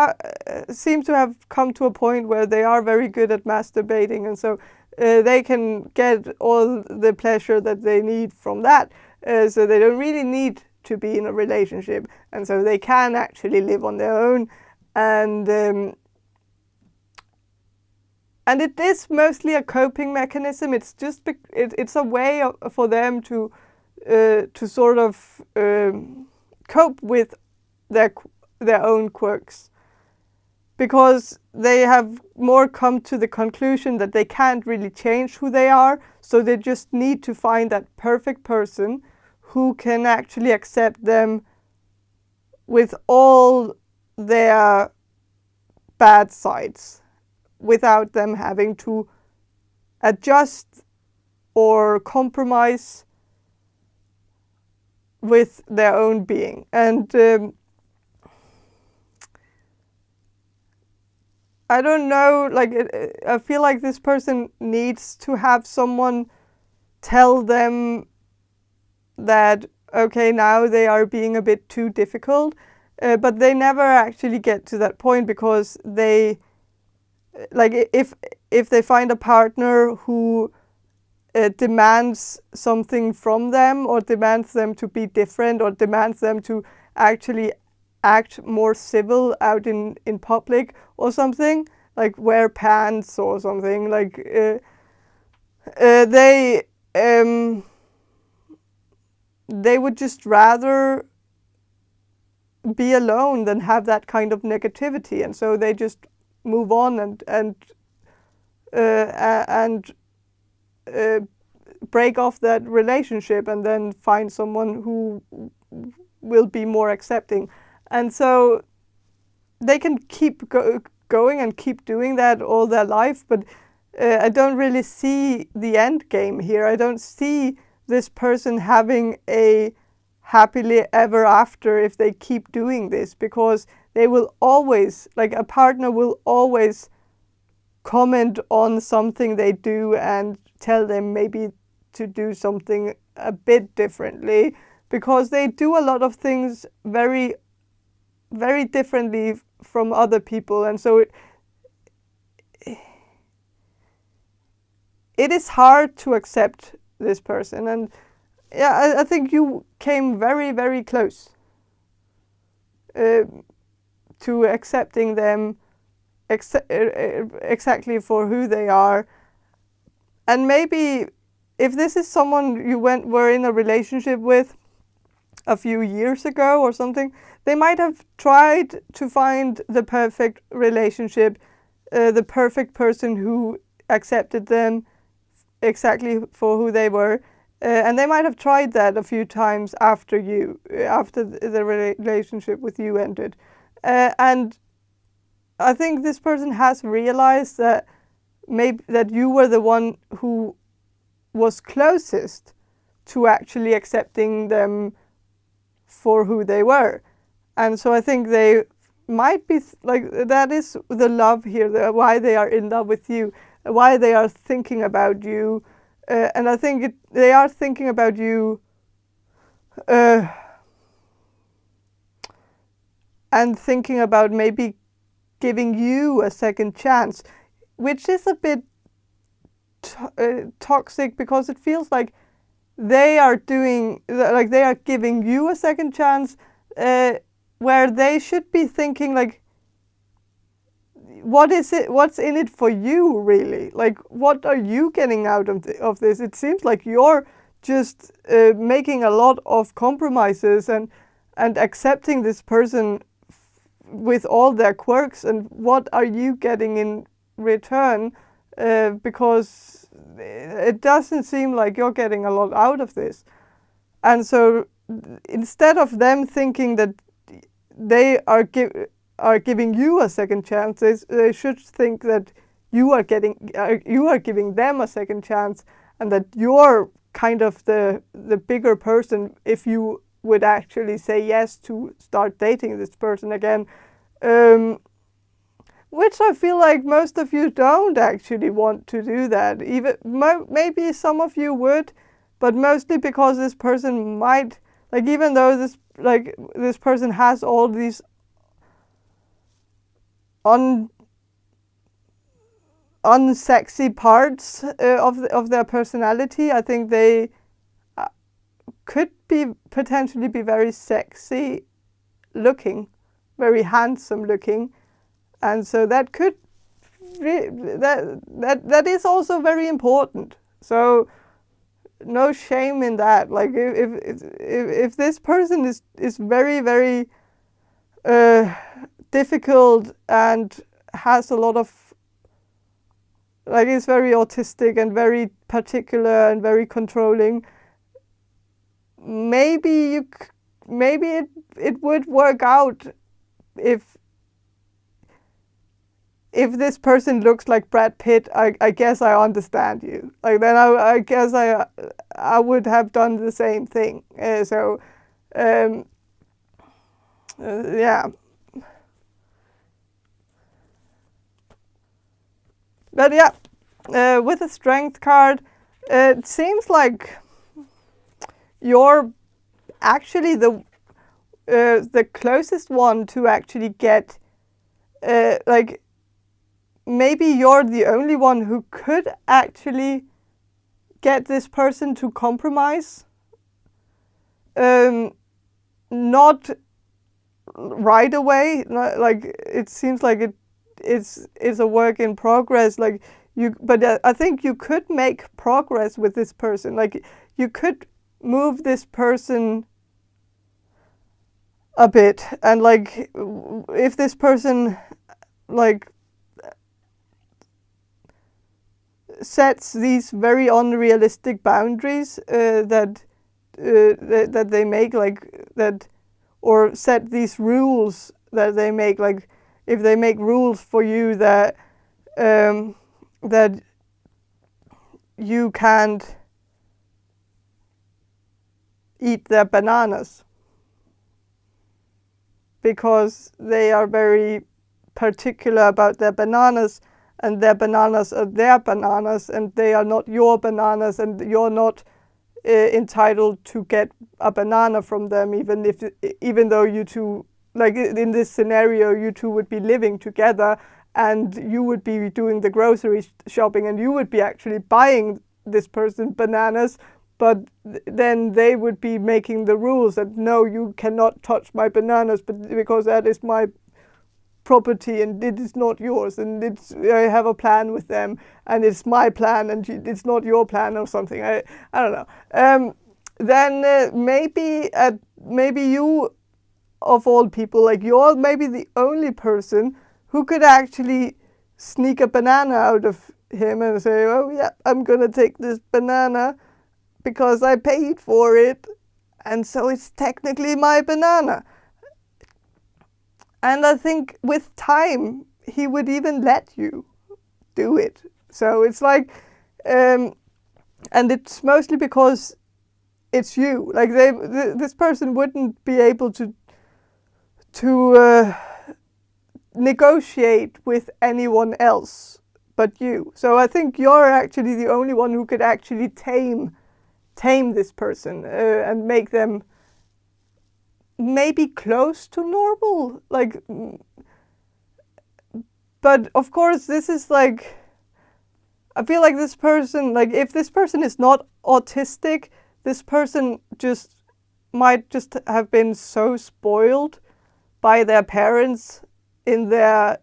seem to have come to a point where they are very good at masturbating, and so they can get all the pleasure that they need from that. So they don't really need to be in a relationship, and so they can actually live on their own. And it is mostly a coping mechanism. It's just it's a way for them to sort of cope with their own quirks, because they have more come to the conclusion that they can't really change who they are, so they just need to find that perfect person who can actually accept them with all their bad sides, without them having to adjust or compromise with their own being. And I don't know, like, I feel like this person needs to have someone tell them that, okay, now they are being a bit too difficult, but they never actually get to that point, because they, like, if they find a partner who demands something from them, or demands them to be different, or demands them to actually act more civil out in public or something, like wear pants or something, like they would just rather be alone than have that kind of negativity, and so they just move on and break off that relationship, and then find someone who will be more accepting. And so they can keep going and keep doing that all their life, but I don't really see the end game here. I don't see this person having a happily ever after if they keep doing this, because they will always, like, a partner will always comment on something they do and tell them maybe to do something a bit differently, because they do a lot of things very, very differently from other people. And so it is hard to accept this person. And yeah, I think you came very, very close to accepting them exactly for who they are. And maybe if this is someone you were in a relationship with a few years ago or something, they might have tried to find the perfect relationship, the perfect person who accepted them exactly for who they were. And they might have tried that a few times after the relationship with you ended. And I think this person has realized that maybe that you were the one who was closest to actually accepting them for who they were. And so I think they might be like that is the love here, why they are in love with you, why they are thinking about you, and I think they are thinking about you and thinking about maybe giving you a second chance, which is a bit toxic, because it feels like they are giving you a second chance, where they should be thinking like, what's in it for you, really? Like, what are you getting out of this? It seems like you're just making a lot of compromises and accepting this person with all their quirks, and what are you getting in return? Because it doesn't seem like you're getting a lot out of this. And so instead of them thinking that they are giving you a second chance, they should think that you are giving them a second chance, and that you're kind of the bigger person if you would actually say yes to start dating this person again. Which I feel like most of you don't actually want to do that. Even maybe some of you would, but mostly because this person might, like, even though this person has all these unsexy parts of their personality, I think they could potentially be very sexy looking, very handsome looking. And so that that is also very important. So no shame in that. Like, if this person is very, very difficult and has a lot of, like, is very autistic and very particular and very controlling, maybe it would work out if this person looks like Brad Pitt. I guess I understand you. Like, then I guess I would have done the same thing. Yeah. But yeah, with the Strength card, it seems like you're actually the closest one to actually get, like, maybe you're the only one who could actually get this person to compromise. Not right away. Like, it seems like it's a work in progress. Like, but I think you could make progress with this person. Like, you could move this person a bit, and like, if this person like sets these very unrealistic boundaries that they make, like that, or set these rules that they make, like if they make rules for you that that you can't eat their bananas because they are very particular about their bananas, and their bananas are their bananas, and they are not your bananas, and you're not entitled to get a banana from them, even though you two, like in this scenario, you two would be living together, and you would be doing the grocery shopping, and you would be actually buying this person bananas, but then they would be making the rules that no, you cannot touch my bananas, but because that is my property and it is not yours, and I have a plan with them, and it's my plan and it's not your plan or something. I don't know. Then maybe you, of all people, like you're maybe the only person who could actually sneak a banana out of him and say, oh yeah, I'm gonna take this banana because I paid for it, and so it's technically my banana. And I think with time, he would even let you do it. So it's like, and it's mostly because it's you. Like this person wouldn't be able to negotiate with anyone else but you. So I think you're actually the only one who could actually tame this person and make them maybe close to normal. Like, but of course, this is like, I feel like this person, like if this person is not autistic, this person might just have been so spoiled by their parents in their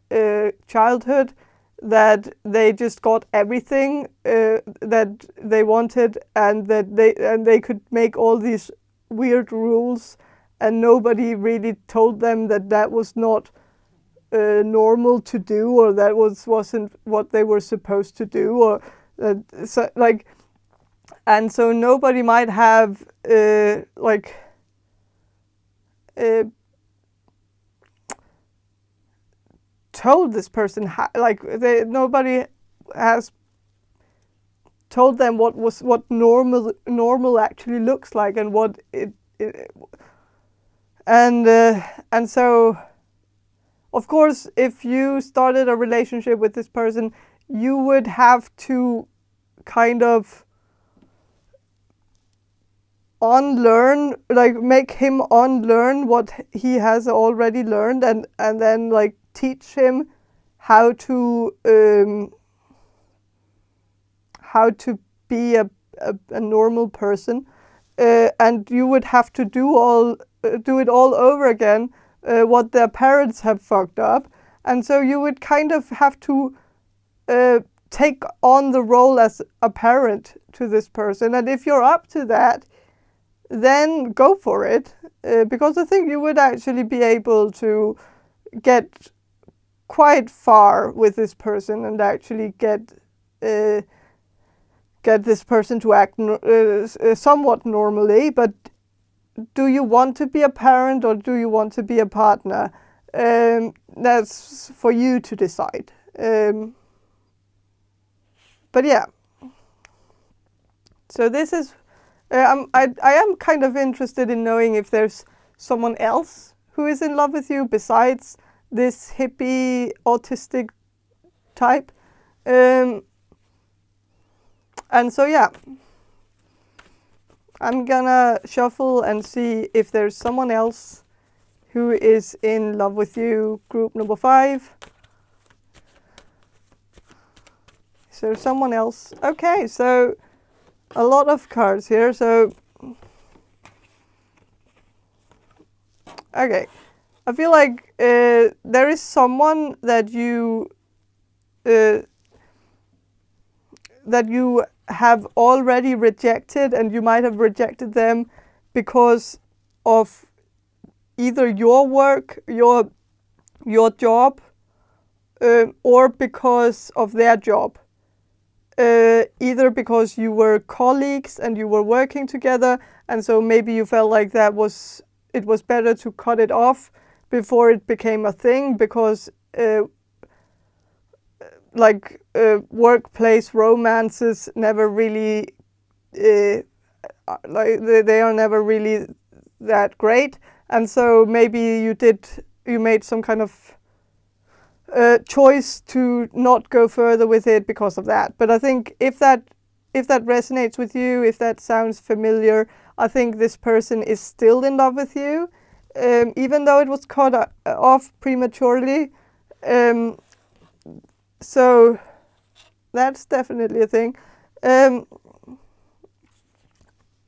childhood that they just got everything that they wanted, and that they could make all these weird rules, and nobody really told them that was not normal to do, or that wasn't what they were supposed to do, or so like, and so nobody might have told this person nobody has told them what normal actually looks like, and what it and so of course if you started a relationship with this person, you would have to kind of unlearn, like make him unlearn what he has already learned, and then like teach him how to be a normal person, and you would have to do it all over again, what their parents have fucked up. And so you would kind of have to take on the role as a parent to this person, and if you're up to that, then go for it, because I think you would actually be able to get quite far with this person and actually get this person to act somewhat normally. But do you want to be a parent, or do you want to be a partner? That's for you to decide. But yeah, so this is I am kind of interested in knowing if there's someone else who is in love with you besides this hippie autistic type. And so yeah, I'm gonna shuffle and see if there's someone else who is in love with you. Group number 5. Is there someone else? Okay, so a lot of cards here. So okay, I feel like there is someone that you have already rejected, and you might have rejected them because of either your work, your job, or because of their job. Either because you were colleagues and you were working together, and so maybe you felt like it was better to cut it off before it became a thing, because workplace romances never really they are never really that great, and so maybe you made some kind of choice to not go further with it because of that. But I think if that resonates with you, if that sounds familiar, I think this person is still in love with you, even though it was cut off prematurely. So that's definitely a thing.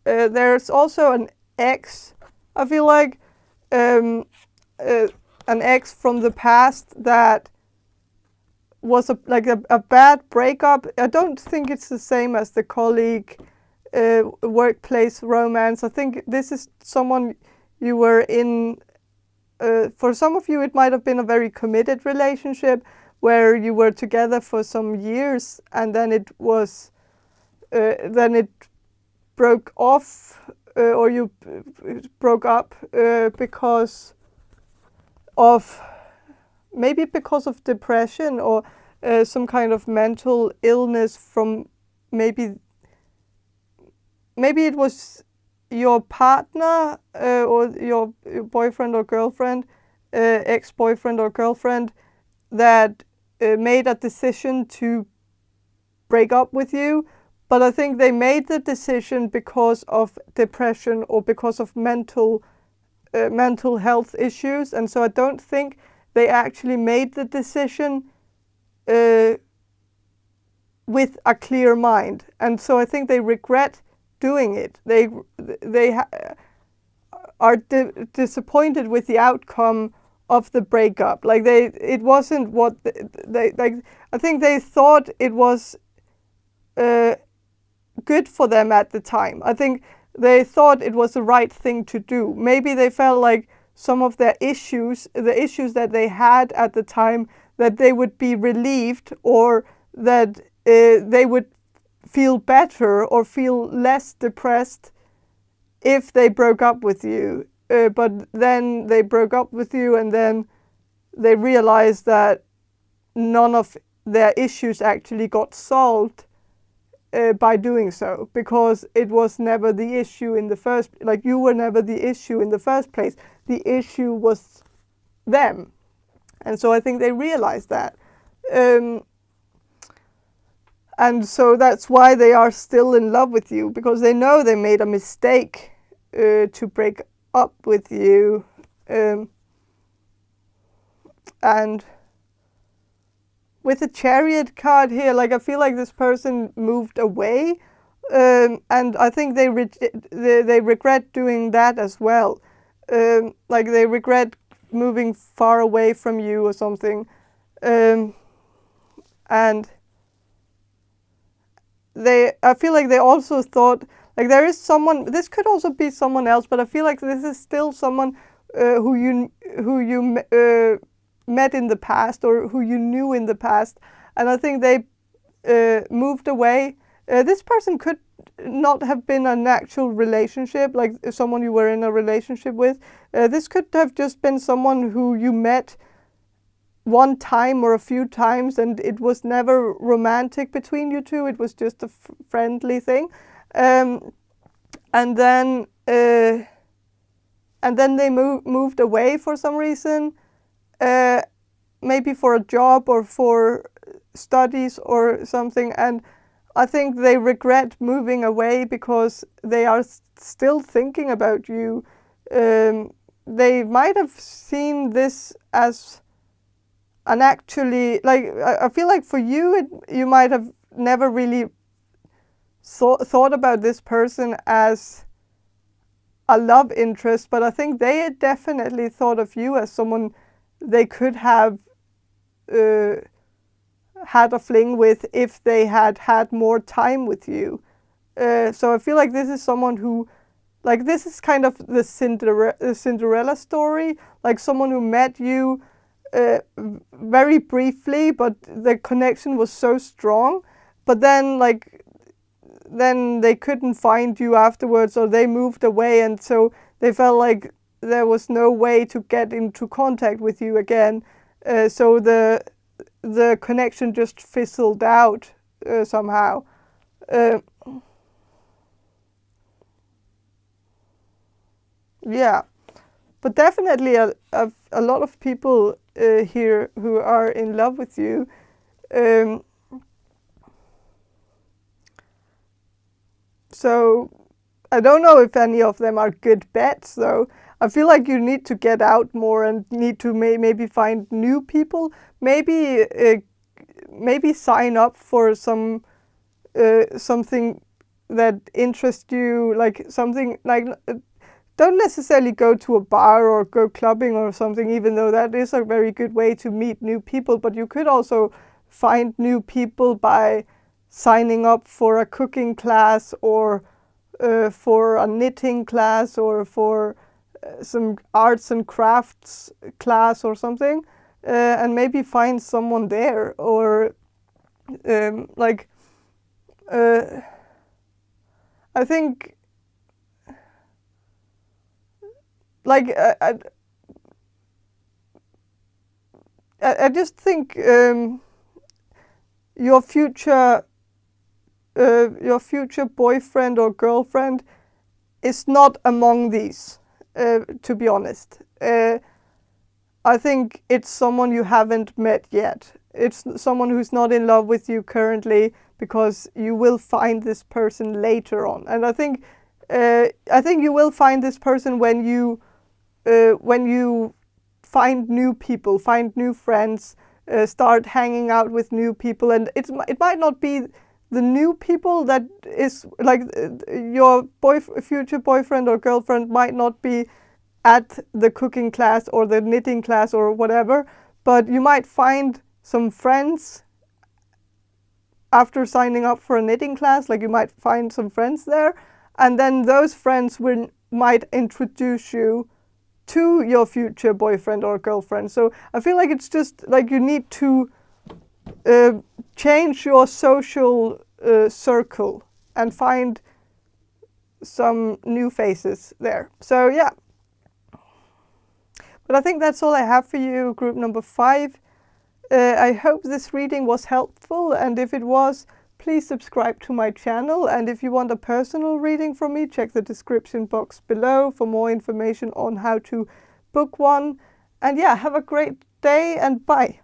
There's also an ex, I feel like, an ex from the past that was a bad breakup. I don't think it's the same as the colleague workplace romance. I think this is someone you were in. For some of you, it might have been a very committed relationship where you were together for some years, and then it broke off, or you broke up because of depression, or some kind of mental illness from maybe it was your partner, or your boyfriend or girlfriend, ex-boyfriend or girlfriend, that made a decision to break up with you, but I think they made the decision because of depression or because of mental health issues, and so I don't think they actually made the decision with a clear mind, and so I think they regret doing it. They are disappointed with the outcome of the breakup. Like it wasn't what they like. I think they thought it was good for them at the time. I think they thought it was the right thing to do. Maybe they felt like some of their issues, the issues that they had at the time, that they would be relieved, or that they would feel better or feel less depressed if they broke up with you. But then they broke up with you, and then they realized that none of their issues actually got solved by doing so, because it was never the issue in the first, like you were never the issue in the first place. The issue was them. And so I think they realized that. And so that's why they are still in love with you, because they know they made a mistake to break up with you. And with the Chariot card here, like I feel like this person moved away, and I think they regret doing that as well. Like they regret moving far away from you or something, and I feel like they also thought like there is someone. This could also be someone else, but I feel like this is still someone who you met in the past, or who you knew in the past, and I think they moved away. This person could not have been an actual relationship, like someone you were in a relationship with. This could have just been someone who you met one time or a few times, and it was never romantic between you two. It was just a friendly thing, and then they moved away for some reason. Maybe for a job or for studies or something, and I think they regret moving away because they are still thinking about you. They might have seen this as an actually, like I feel like for you you might have never really thought about this person as a love interest, but I think they definitely thought of you as someone they could have had a fling with if they had had more time with you. So I feel like this is someone who, like this is kind of the Cinderella story, like someone who met you very briefly, but the connection was so strong, but then they couldn't find you afterwards, or they moved away, and so they felt like there was no way to get into contact with you again. So the connection just fizzled out somehow. Yeah, but definitely a lot of people here who are in love with you. So I don't know if any of them are good bets, though. I feel like you need to get out more and need to maybe find new people. Maybe sign up for something that interests you, like something like. Don't necessarily go to a bar or go clubbing or something, even though that is a very good way to meet new people. But you could also find new people by signing up for a cooking class, or for a knitting class, or for some arts and crafts class or something, and maybe find someone there, or I think like I just think your future boyfriend or girlfriend is not among these, to be honest. I think it's someone you haven't met yet. It's someone who's not in love with you currently, because you will find this person later on. And I think you will find this person when you find new people, find new friends, start hanging out with new people. And it might not be the new people that is like your future boyfriend or girlfriend might not be at the cooking class or the knitting class or whatever, but you might find some friends after signing up for a knitting class. Like, you might find some friends there, and then those friends might introduce you to your future boyfriend or girlfriend. So I feel like it's just like you need to change your social circle and find some new faces there. So yeah. But I think that's all I have for you, group number 5. I hope this reading was helpful, and if it was, please subscribe to my channel. And if you want a personal reading from me, check the description box below for more information on how to book one. And yeah, have a great day, and bye.